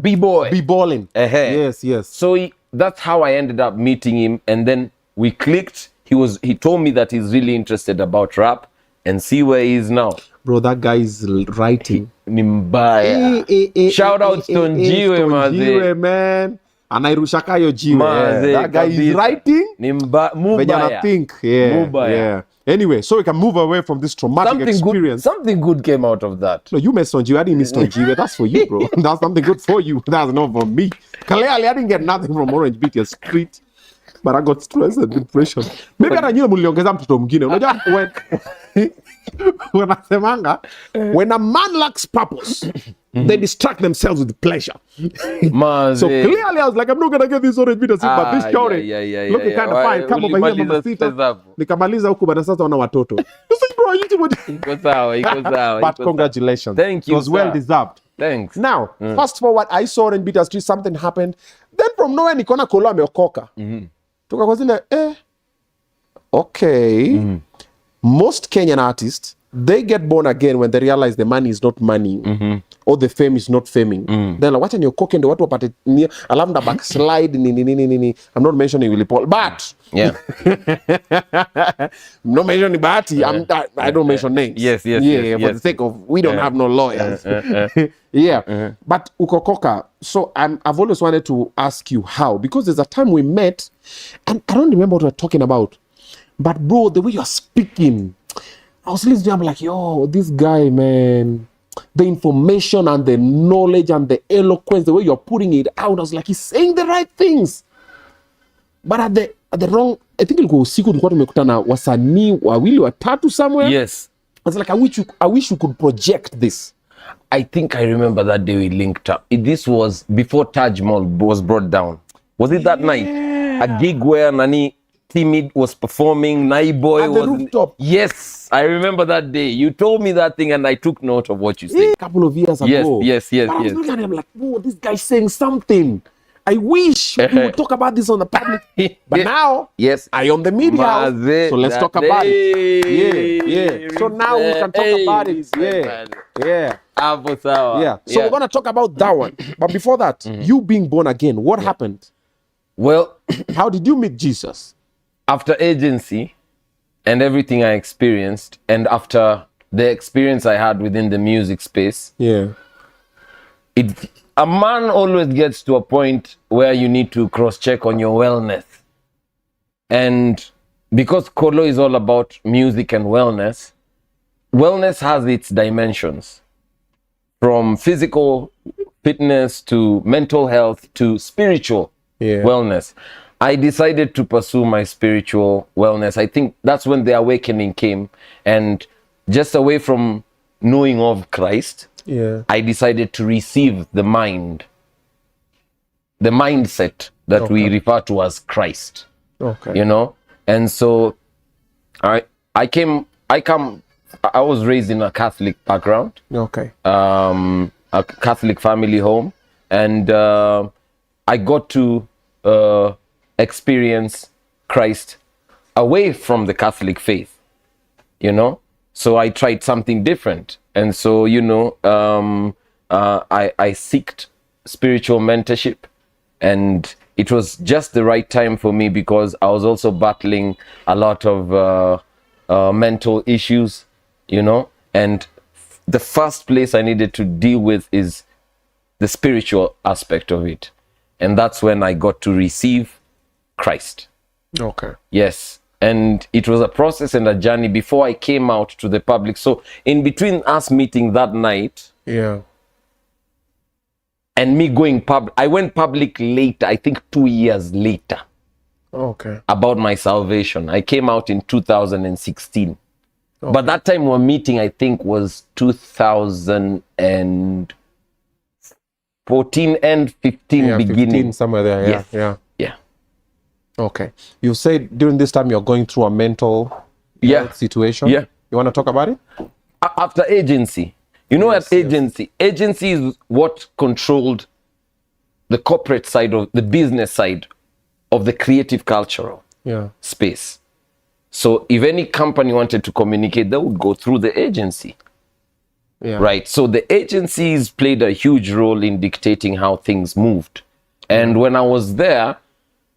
B-boy. B-balling. Yes. So that's how I ended up meeting him, and then we clicked. He told me that he's really interested about rap, and see where he is now. Bro, that guy is writing. Nimbaya. Shout out Stone Jiwe, man. Anairushaka yo Jiwe. That guy is writing. Mubaya. Think. Yeah. Anyway, so we can move away from this traumatic experience. Something good came out of that. No, you missed Stone Jiwe. I didn't miss Stone Jiwe. That's for you, bro. That's something good for you. That's not for me. Clearly, I didn't get nothing from Orange Beat Street. But I got stressed and depression. Maybe hata nyinyi mliongeza mtoto mwingine. Unajua when a man lacks purpose, they distract themselves with pleasure. So clearly I was like, I'm not gonna get this Orange Beat Street, but this story looking kind of fine. Come over here, mama sita. Nikamaliza huku bana sasa wana watoto. You see, bro, iko sawa. But congratulations. Thank you. It was well deserved. Thanks. Now, fast forward, I saw Orange Beat Street, something happened. Then from nowhere nikaona Collo ameokoka. Tuka zile okay. Most Kenyan artists, they get born again when they realize the money is not money or the fame is not faming. They're like, wacha niokoke ndio watu wapate alafu na backslide nini. I'm not mentioning Willy Paul, but yeah. I'm not mentioning Bahati. I don't mention names. Yes. For the sake of we don't have no lawyers. But ukokoka. So I've always wanted to ask you how, because there's a time we met and I don't remember what we were talking about. But bro, the way you're speaking, I was listening, I'm like, yo, this guy, man, the information and the knowledge and the eloquence, the way you're putting it out, I was like, he's saying the right things. But at the wrong, I think ilikuwa usiku tulikuwa tumekutana wasanii wawili watatu somewhere. Yes. I was like, I wish you could project this. I think I remember that day we linked up. This was before Taj Mahal was brought down. Was it that night? A gig where Nani Timid was performing, Naiboy at was the rooftop. Yes, I remember that day. You told me that thing and I took note of what you said. A couple of years ago. Yes. But I was looking at him like, whoa, this guy's saying something. I wish we would talk about this on the public. But now, yes, I on the media house, so let's talk about it. Yeah. So now we can talk about it. Yeah. So we're gonna talk about that one. But before that, you being born again, what happened? Well, how did you meet Jesus? After agency and everything I experienced, and after the experience I had within the music space, a man always gets to a point where you need to cross-check on your wellness. And because Collo is all about music and wellness has its dimensions. from physical fitness to mental health to spiritual wellness. I decided to pursue my spiritual wellness. I think that's when the awakening came. And just away from knowing of Christ, I decided to receive the mindset that we refer to as Christ. You know? And so I was raised in a Catholic background. A Catholic family home. And I got to experience Christ away from the Catholic faith, you know? So I tried something different. And so, you know, I seeked spiritual mentorship, and it was just the right time for me because I was also battling a lot of mental issues, you know? And the first place I needed to deal with is the spiritual aspect of it. And that's when I got to receive Christ. Yes. And it was a process and a journey before I came out to the public. So in between us meeting that night and me going public, I went public later, I think 2 years later. About my salvation. I came out in 2016. But that time we're meeting, I think, was 2014 and 15 beginning. 15, somewhere there, yeah. You said during this time you're going through a mental health situation. You want to talk about it? After agency. You know, agency is what controlled the corporate side of the business side of the creative cultural space. So if any company wanted to communicate, they would go through the agency. Right? So the agencies played a huge role in dictating how things moved. And when I was there,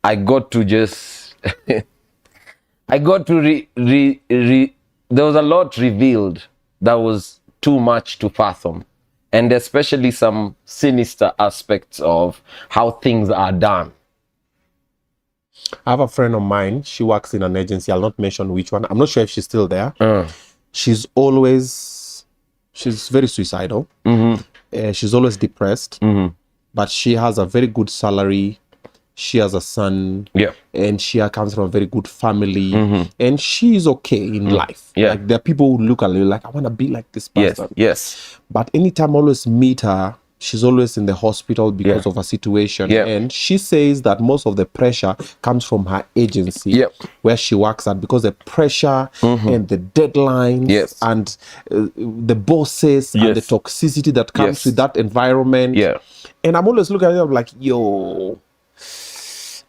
I got to just I got to there was a lot revealed that was too much to fathom, and especially some sinister aspects of how things are done. I have a friend of mine, she works in an agency, I'll not mention which one. I'm not sure if she's still there. She's very suicidal. She's always depressed, but she has a very good salary. She has a son, and she comes from a very good family, and she's okay in life. Like, there are people who look at her like, I want to be like this person. But anytime I always meet her, she's always in the hospital because of a situation. And she says that most of the pressure comes from her agency where she works at, because the pressure and the deadlines and the bosses and the toxicity that comes with that environment. And I'm always looking at her like, yo,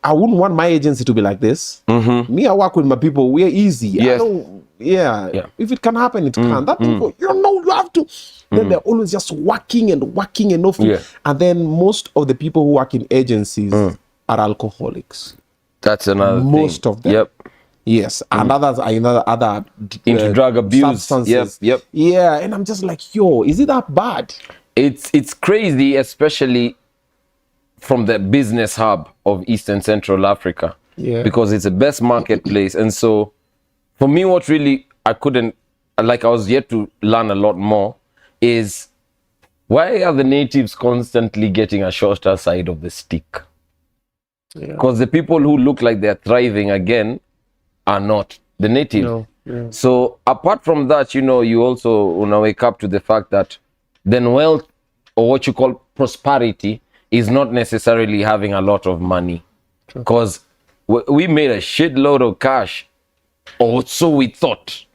I wouldn't want my agency to be like this. Me, I work with my people. We're easy. I don't, if it can happen, it can. That people, you know, you have to. Then they're always just working and nothing. And then most of the people who work in agencies are alcoholics. That's another most thing. Of them. Yes. And others are in other into drug abuse. Substances. Yeah. And I'm just like, yo, is it that bad? It's crazy, especially from the business hub of East and Central Africa, because it's the best marketplace. And so for me, what really I was yet to learn a lot more is, why are the natives constantly getting a shorter side of the stick? Because the people who look like they're thriving again are not the native. So apart from that, you know, you also want to wake up to the fact that then wealth, or what you call prosperity, is not necessarily having a lot of money. Because we made a shitload of cash, or so we thought.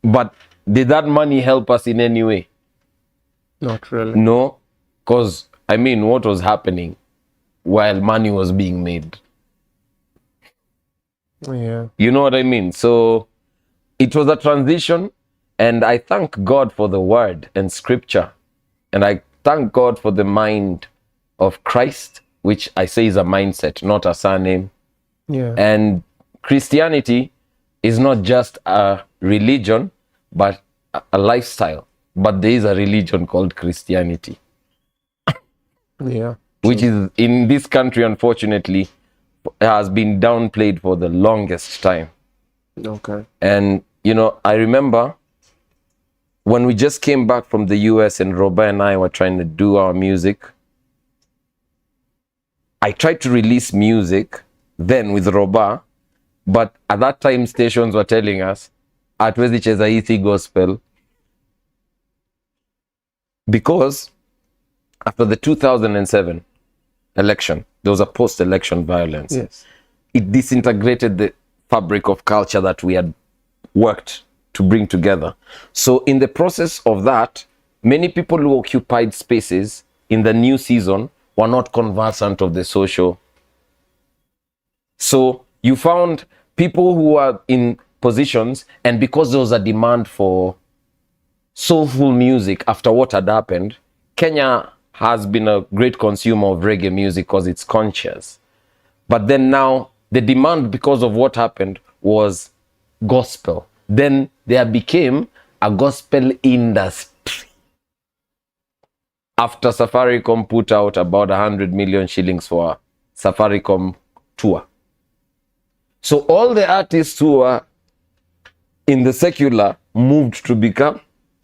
But did that money help us in any way? Not really. No, because, I mean, what was happening while money was being made? You know what I mean? So it was a transition, and I thank God for the word and scripture. And I thank God for the mind of Christ, which I say is a mindset, not a surname. And Christianity is not just a religion, but a lifestyle. But there is a religion called Christianity. Which is, in this country, unfortunately, has been downplayed for the longest time. And, you know, I remember when we just came back from the US and Roba and I were trying to do our music, I tried to release music then with Roba, but at that time stations were telling us, hatuwezi cheza hizi gospel, because after the 2007 election, there was a post-election violence. Yes. It disintegrated the fabric of culture that we had worked to bring together. So in the process of that, many people who occupied spaces in the new season were not conversant of the social. So you found people who were in positions, and because there was a demand for soulful music after what had happened, Kenya has been a great consumer of reggae music because it's conscious. But then now the demand because of what happened was gospel. Then there became a gospel industry. After Safaricom put out about 100 million shillings for a Safaricom tour. So all the artists who were in the secular moved to become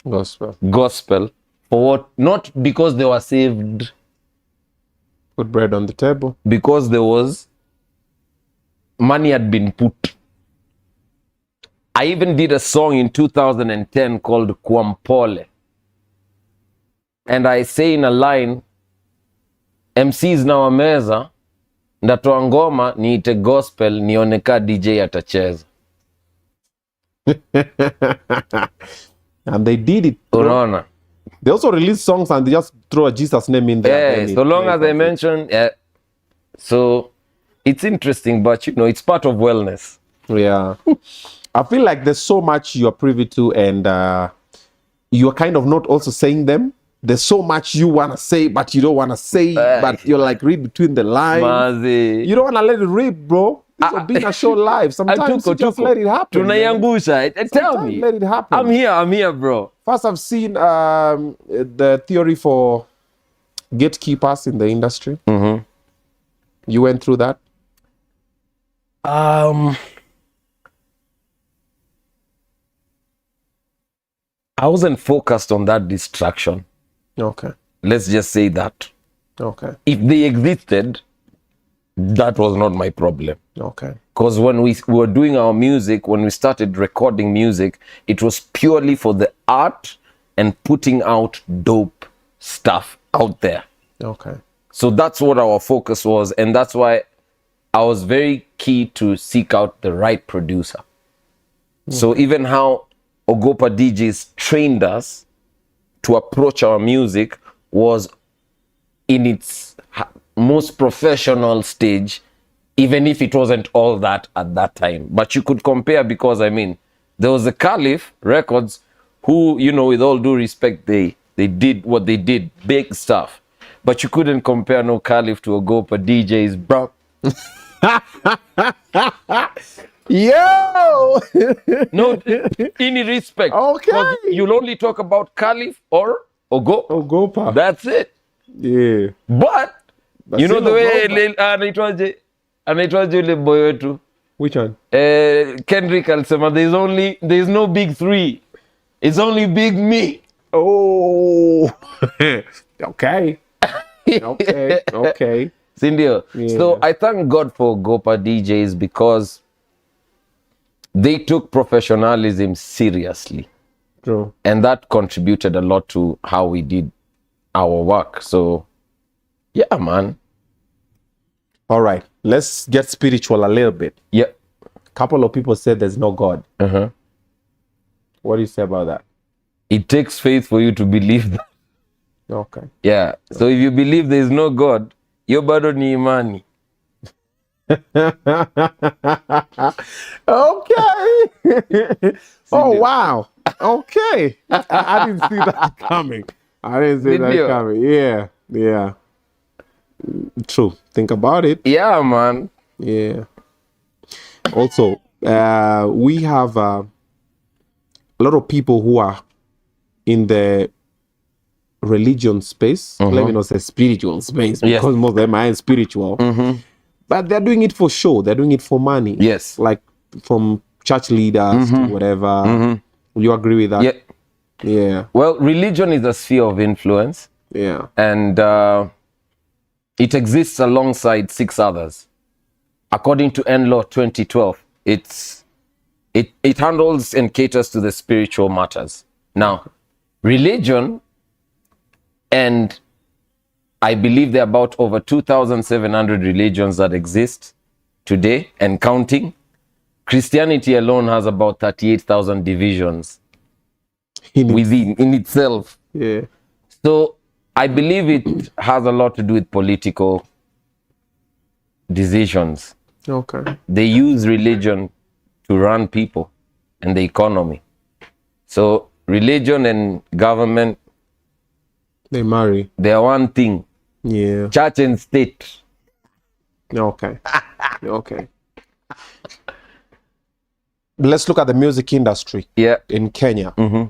gospel. For what? Not because they were saved. Put bread on the table. Because there was money had been put. I even did a song in 2010 called Kwampole. And I say in a line, MCs na wameza, ndatoa ngoma niite gospel nioneka DJ atacheza. And they did it. Unaona? They also release songs and they just throw a Jesus name in there. Yeah, so long as I mention, yeah. So it's interesting, but you know, it's part of wellness. Yeah. I feel like there's so much you're privy to, and you're kind of not also saying them. There's so much you want to say, but you don't want to say, but you're like read between the lines. Mazi. You don't want to let it rip, bro. This will be a show live. Sometimes you just let it happen. Tunayangusha. Tell me. Let it happen. I'm here, bro. First, I've seen the theory for gatekeepers in the industry. Mm-hmm. You went through that? I wasn't focused on that distraction. Okay. Let's just say that. Okay. If they existed, that was not my problem. Okay. Because when we were doing our music, when we started recording music, it was purely for the art and putting out dope stuff out there. Okay. So that's what our focus was. And that's why I was very key to seek out the right producer. So even how Ogopa DJs trained us to approach our music was in its most professional stage, even if it wasn't all that at that time. But you could compare, because I mean, there was the Caliph Records who, you know, with all due respect, they did what they did, big stuff. But you couldn't compare no Caliph to Ogopa DJs, bro. Yo! No, any respect. Okay. You'll only talk about Caliph or Ogopa. That's it. Yeah. But you know still the way Ogopa. anaitwaje yule boy wetu? Which one? Kendrick alisema there's no big three. It's only big me. Oh. Okay. Okay. Sindio? Yeah. So I thank God for Gopa DJs, because they took professionalism seriously. True. And that contributed a lot to how we did our work. So, yeah, man. All right. Let's get spiritual a little bit. Yeah. A couple of people said there's no God. Uh-huh. What do you say about that? It takes faith for you to believe that. Okay. Yeah. So if you believe there is no God, you're bado ni imani. Okay. Oh, wow. Okay. I didn't see that coming. Yeah. True. Think about it. Yeah, man. Yeah. Also, we have a lot of people who are in the religion space. Let me not say spiritual space, because most of them are spiritual. But they're doing it for show. They're doing it for money. Yes. Like from church leaders to whatever. Will you agree with that? Yeah. Yeah. Well, religion is a sphere of influence. Yeah. And it exists alongside 6 others. According to NLaw 2012, it handles and caters to the spiritual matters. Now, religion, and I believe there are about over 2,700 religions that exist today and counting. Christianity alone has about 38,000 divisions in itself. Yeah. So I believe it has a lot to do with political decisions. Okay. They use religion to run people and the economy. So religion and government, They marry. they are one thing. Yeah. Church and state. Okay. Okay. Let's look at the music industry. Yeah. In Kenya. Mm-hmm.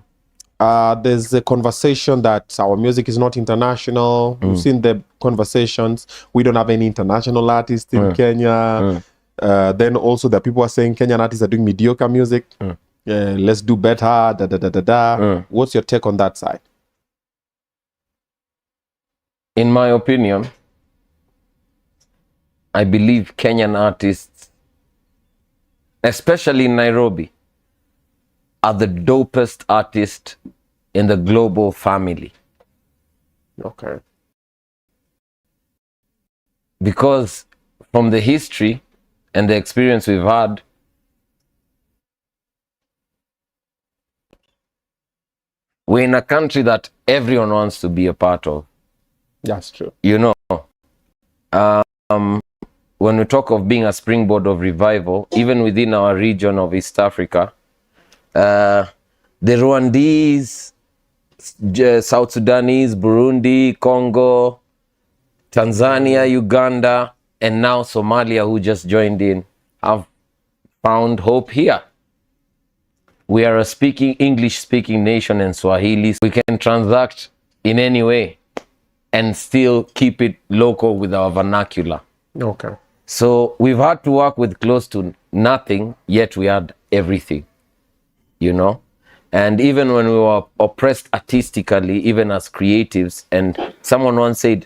There's a conversation that our music is not international. We've seen the conversations. We don't have any international artists in Kenya. Then also the people are saying Kenyan artists are doing mediocre music. Let's do better. What's your take on that side? In my opinion, I believe Kenyan artists, especially in Nairobi, are the dopest artists in the global family. Okay. Because from the history and the experience we've had, we're in a country that everyone wants to be a part of. That's true. You know, when we talk of being a springboard of revival, even within our region of East Africa, the Rwandese, South Sudanese, Burundi, Congo, Tanzania, Uganda, and now Somalia, who just joined in, have found hope here. We are a English-speaking nation and Swahili. We can transact in any way and still keep it local with our vernacular. Okay. So we've had to work with close to nothing, yet we had everything, you know? And even when we were oppressed artistically, even as creatives, and someone once said,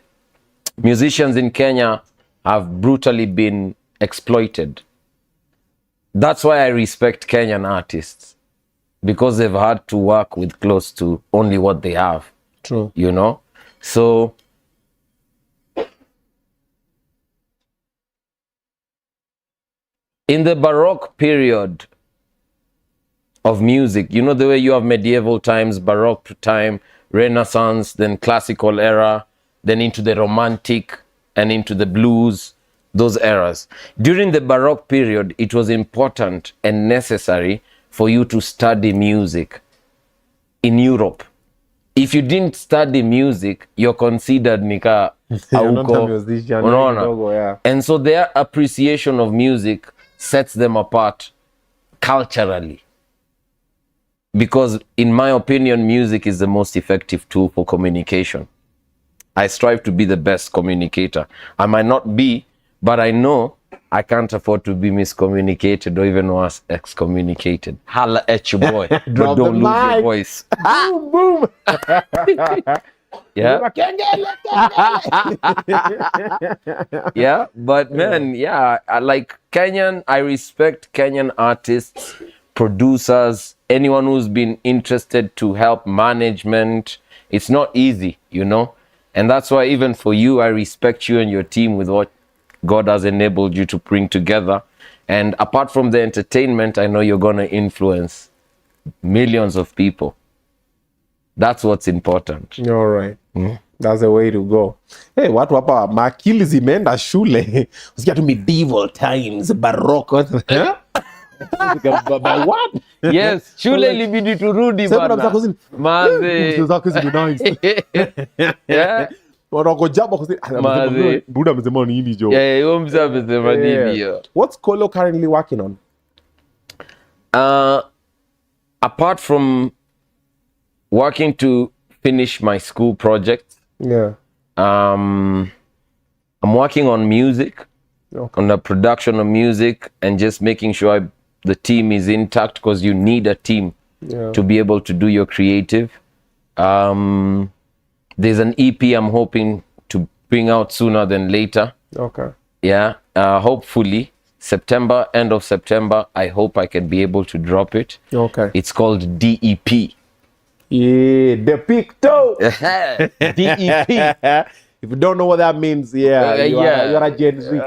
musicians in Kenya have brutally been exploited. That's why I respect Kenyan artists, because they've had to work with close to only what they have. True. You know? So in the Baroque period of music, you know, the way you have medieval times, Baroque time, Renaissance, then classical era, then into the Romantic and into the blues, those eras. During the Baroque period, it was important and necessary for you to study music in Europe. If you didn't study music, you're considered nika auko. Yeah. And so their appreciation of music sets them apart culturally. Because in my opinion, music is the most effective tool for communication. I strive to be the best communicator. I might not be, but I know I can't afford to be miscommunicated or even worse, excommunicated. Holla at your boy, but don't lose your voice. Boom, boom. Yeah. Yeah, but man, yeah, I like Kenyan. I respect Kenyan artists, producers, anyone who's been interested to help management. It's not easy, you know, and that's why even for you, I respect you and your team with what God has enabled you to bring together. And apart from the entertainment, I know you're going to influence millions of people. That's what's important. All right. That's the way to go. Hey, watu hapa maakili zimeenda shule. Usikia tu medieval times, baroque. By what? Yes, shule ilibidi turudi bana. Maze. Yeah. Wako jaba kusema Buddha amesema nini jo? Yeah, huyo mzee amesema nini hiyo? What's Collo currently working on? Apart from working to finish my school project, I'm working on music, on the production of music, and just making sure the team is intact, because you need a team to be able to do your creative. There's an EP I'm hoping to bring out sooner than later. Okay. Yeah, hopefully September, end of September, I hope I can be able to drop it. Okay. It's called DEP. Yeah, the picto. DEP. If you don't know what that means, you are a Gen Z.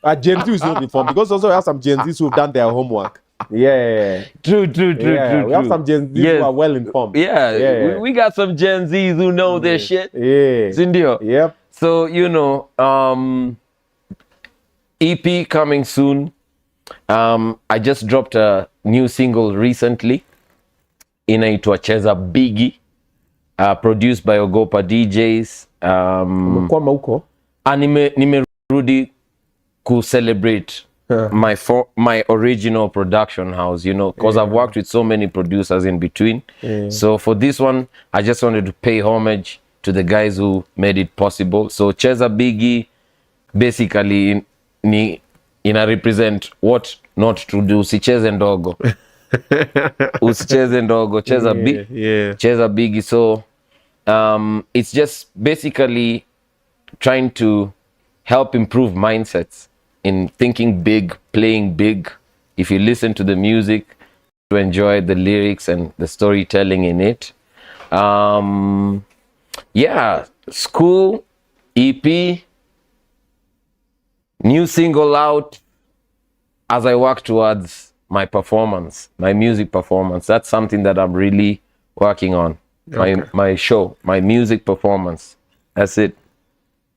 A Gen Z is not informed because also we have some Gen Zs who've done their homework. Yeah. True. We have some Gen Zs who are well informed. Yeah. We got some Gen Zs who know their shit. Yeah. Sindio. Yep. So, EP coming soon. I just dropped a new single recently. Inaitwa Cheza Biggie. Produced by Ogopa DJs. Umekwama huko? Nimerudi ku celebrate my original production house, because I've worked with so many producers in between. So for this one, I just wanted to pay homage to the guys who made it possible. So Cheza Biggie basically ina represent what not to do. Usicheze ndogo. Usicheze ndogo. Cheza Biggie. So it's just basically trying to help improve mindsets in thinking big, playing big. If you listen to the music, to enjoy the lyrics and the storytelling in it. School, EP, new single out as I work towards my performance, my music performance. That's something that I'm really working on. Okay. My show, my music performance. That's it.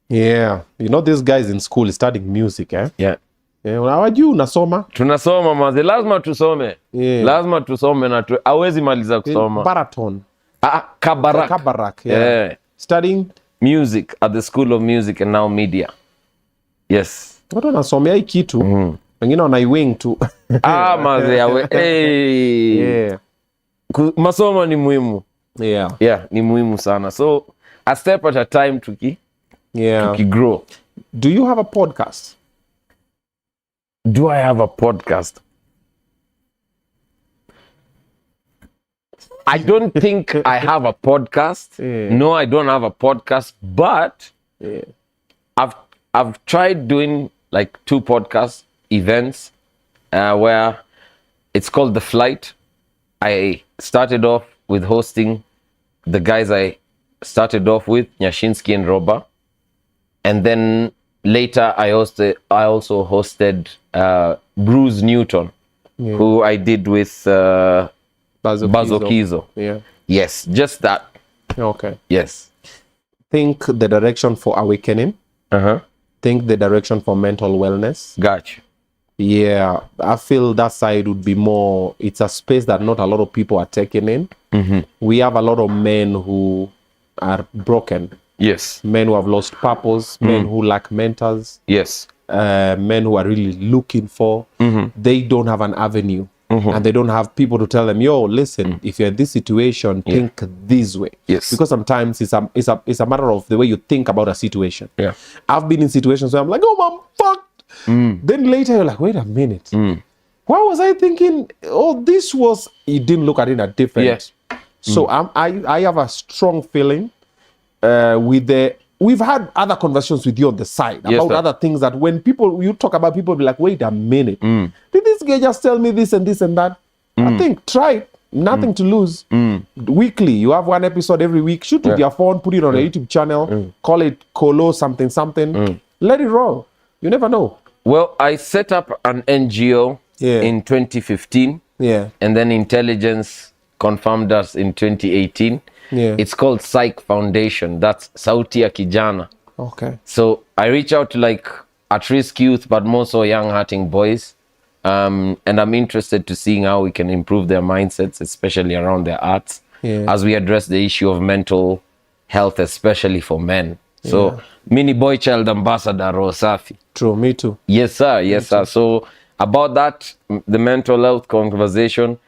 Yeah. These guys in school is studying music, eh? Yeah. Unawajua unasoma? Tunasoma maze, lazima tusome. Yeah. Lazima tusome na hawezi maliza kusoma. Baraton. Kabarak. Yeah. Studying music at the School of Music and Now Media. Yes. Watu wanasomea hii kitu. Wengine wanaiwing tu. Maze yawe. Yeah. Masomo ni muhimu. Yeah, ni muhimu sana. So a step at a time tuki grow. Do you have a podcast? Do I have a podcast? I don't think I have a podcast. No, I don't have a podcast, but I've tried doing like 2 podcast events where it's called The Flight. I started off with hosting the guys I started off with, Nyashinsky and Roba. And then later I also hosted Bruce Newton, who I did with Bazokizo. Yeah. Yes, just that. Okay. Yes. Think the direction for awakening. Think the direction for mental wellness. Gotcha. Yeah, I feel that side would be more, it's a space that not a lot of people are taking in. We have a lot of men who are broken. Yes. Men who have lost purpose, men who lack mentors. Yes. Men who are really looking for, they don't have an avenue. And they don't have people to tell them, yo, listen, if you're in this situation, think this way. Yes. Because sometimes it's a matter of the way you think about a situation. Yeah. I've been in situations where I'm like, oh, I'm fucked. Then later you're like, wait a minute. Why was I thinking, this was, you didn't look at it at different. Yes. So I have a strong feeling we've had other conversations with you on the side about other things that when you talk about, people be like, wait a minute. Did this guy just tell me this and this and that? I think, try it. Nothing to lose. Weekly, you have 1 episode every week. Shoot with your phone, put it on a YouTube channel, call it Collo something. Let it roll. You never know. Well, I set up an NGO in 2015. Yeah. And then intelligence confirmed us in 2018. Yeah. It's called Psych Foundation. That's Sauti ya Kijana. Okay. So I reach out to like at-risk youth, but more so young hearting boys. And I'm interested to seeing how we can improve their mindsets, especially around their arts, as we address the issue of mental health, especially for men. So, mini boy child ambassador Rosafi. True, me too. Yes, sir. Yes, sir. So, about that, the mental health conversation,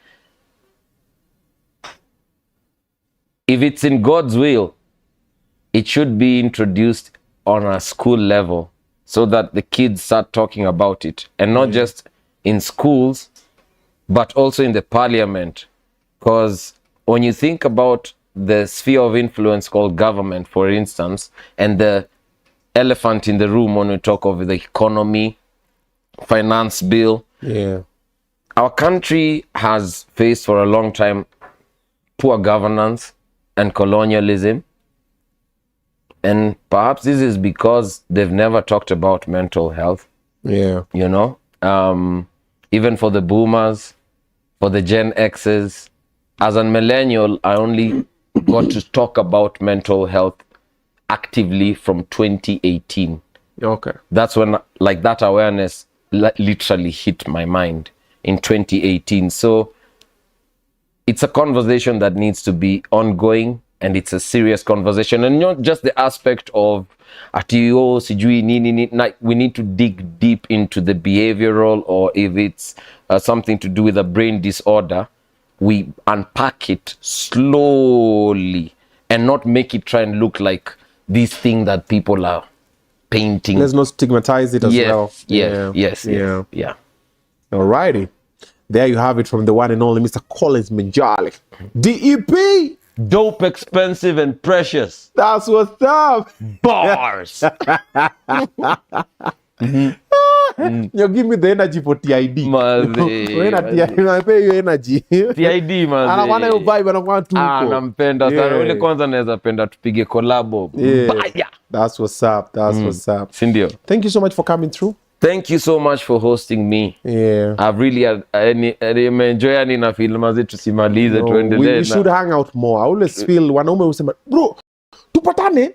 if it's in God's will, it should be introduced on a school level so that the kids start talking about it. And not just in schools, but also in the parliament. Because when you think about the sphere of influence called government, for instance, and the elephant in the room when we talk of the economy, finance bill, our country has faced for a long time poor governance and colonialism. And perhaps this is because they've never talked about mental health. You know, even for the boomers, for the Gen X's, as a millennial, I only got to talk about mental health actively from 2018. That's when like that awareness literally hit my mind in 2018. So it's a conversation that needs to be ongoing, and it's a serious conversation, and not just the aspect of we need to dig deep into the behavioral, or if it's something to do with a brain disorder, we unpack it slowly and not make it try and look like this thing that people are painting. Let's not stigmatize it as well. Yes. Alrighty. There you have it from the one and only Mr. Collins Minjali. DEP! Dope, expensive, and precious. That's what's up. Bars. You give me the energy for TID. Energy. TID, anawana hiyo vibe, anakuwa tuko. Nampenda sana. Ule kwanza naweza penda tupige collabo. That's what's up. That's what's up. Sindio. Thank you so much for coming through. Thank you so much for hosting me. I've really enjoyed na film zetu simalize tuendelee. We should hang out more. I always feel wanaume usema, bro, tupatane,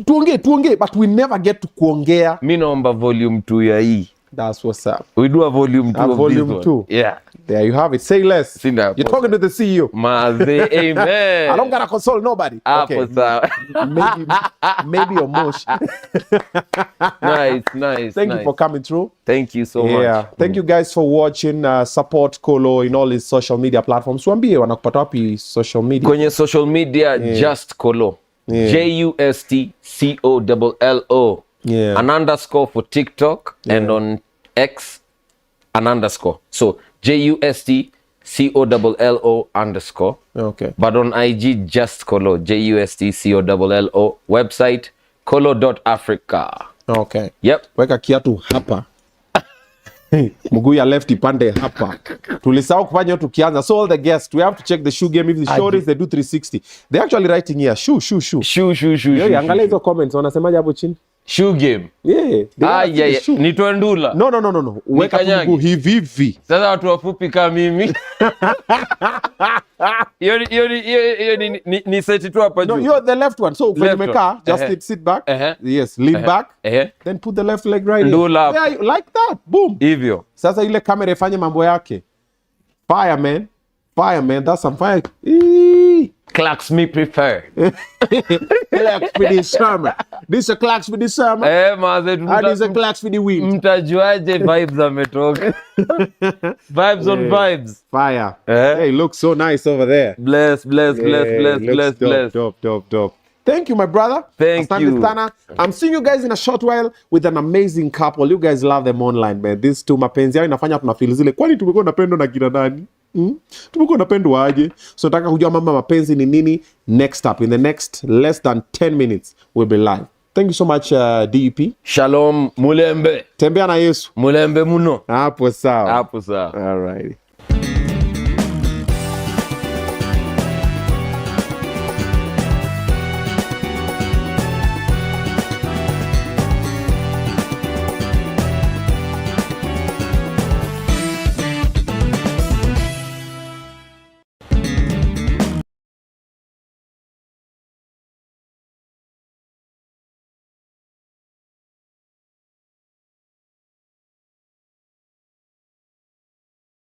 tuongee, but we never get to kuongea. Mimi naomba volume 2 ya hii. That's what's up. We do a volume 2 of volume this 2. One. Yeah. There you have it. Say less. You're talking to the CEO. Amen. I don't gotta console nobody. Okay. Maybe your mosh. Nice. Thank you for coming through. Thank you so much. Thank you guys for watching. Support Collo in all his social media platforms. Wambie wanakupata wapi social media? Kwenye social media, just Collo. JUSTCOLLO. An underscore for TikTok and on X an underscore. So JUSTCOLLO underscore. But on IG just Collo. JUSTCOLLO. Website collo.africa. Yep. Weka kiatu hapa. Mguu ya left ipande hapa. Tulisahau kufanya tukianza. So all the guests, we have to check the shoe game. If the shorties, they do 360. They're actually writing here, shoe. Angalia hizo comments. Wanasemaje hapo chini? Shoe game. Ni Tuendula. No. Weka mguu hivi. Sasa watu wafupi kama mimi. Hiyo ni set tu hapa juu. No, you're the left one. So when you make just sit back. Yes, lean back. Then put the left leg right Ndula. Yeah, like that. Boom. Hivyo. Sasa ile kamera ifanye mambo yake. Fire man, that's some fire. Clocks me prefer. Clocks for the summer. This a clocks for the summer. And this a clocks for the winter. Mtajuaje vibes ametoka. Vibes on vibes. Fire. Hey, looks so nice over there. Bless. Dope. Thank you, my brother. Thank you. I'm seeing you guys in a short while with an amazing couple. You guys love them online, man. These two mapenzi yao inafanya tunafeel zile. Kwani tumekuwa napendo na kina nani? Tumekuwa napendo aje? So nataka kujua mama mapenzi ni nini. Next up, in the next less than 10 minutes, we'll be live. Thank you so much, DEP. Shalom, mulembe. Tembea na Yesu. Mulembe muno. Hapo sawa. Hapo sawa. All right.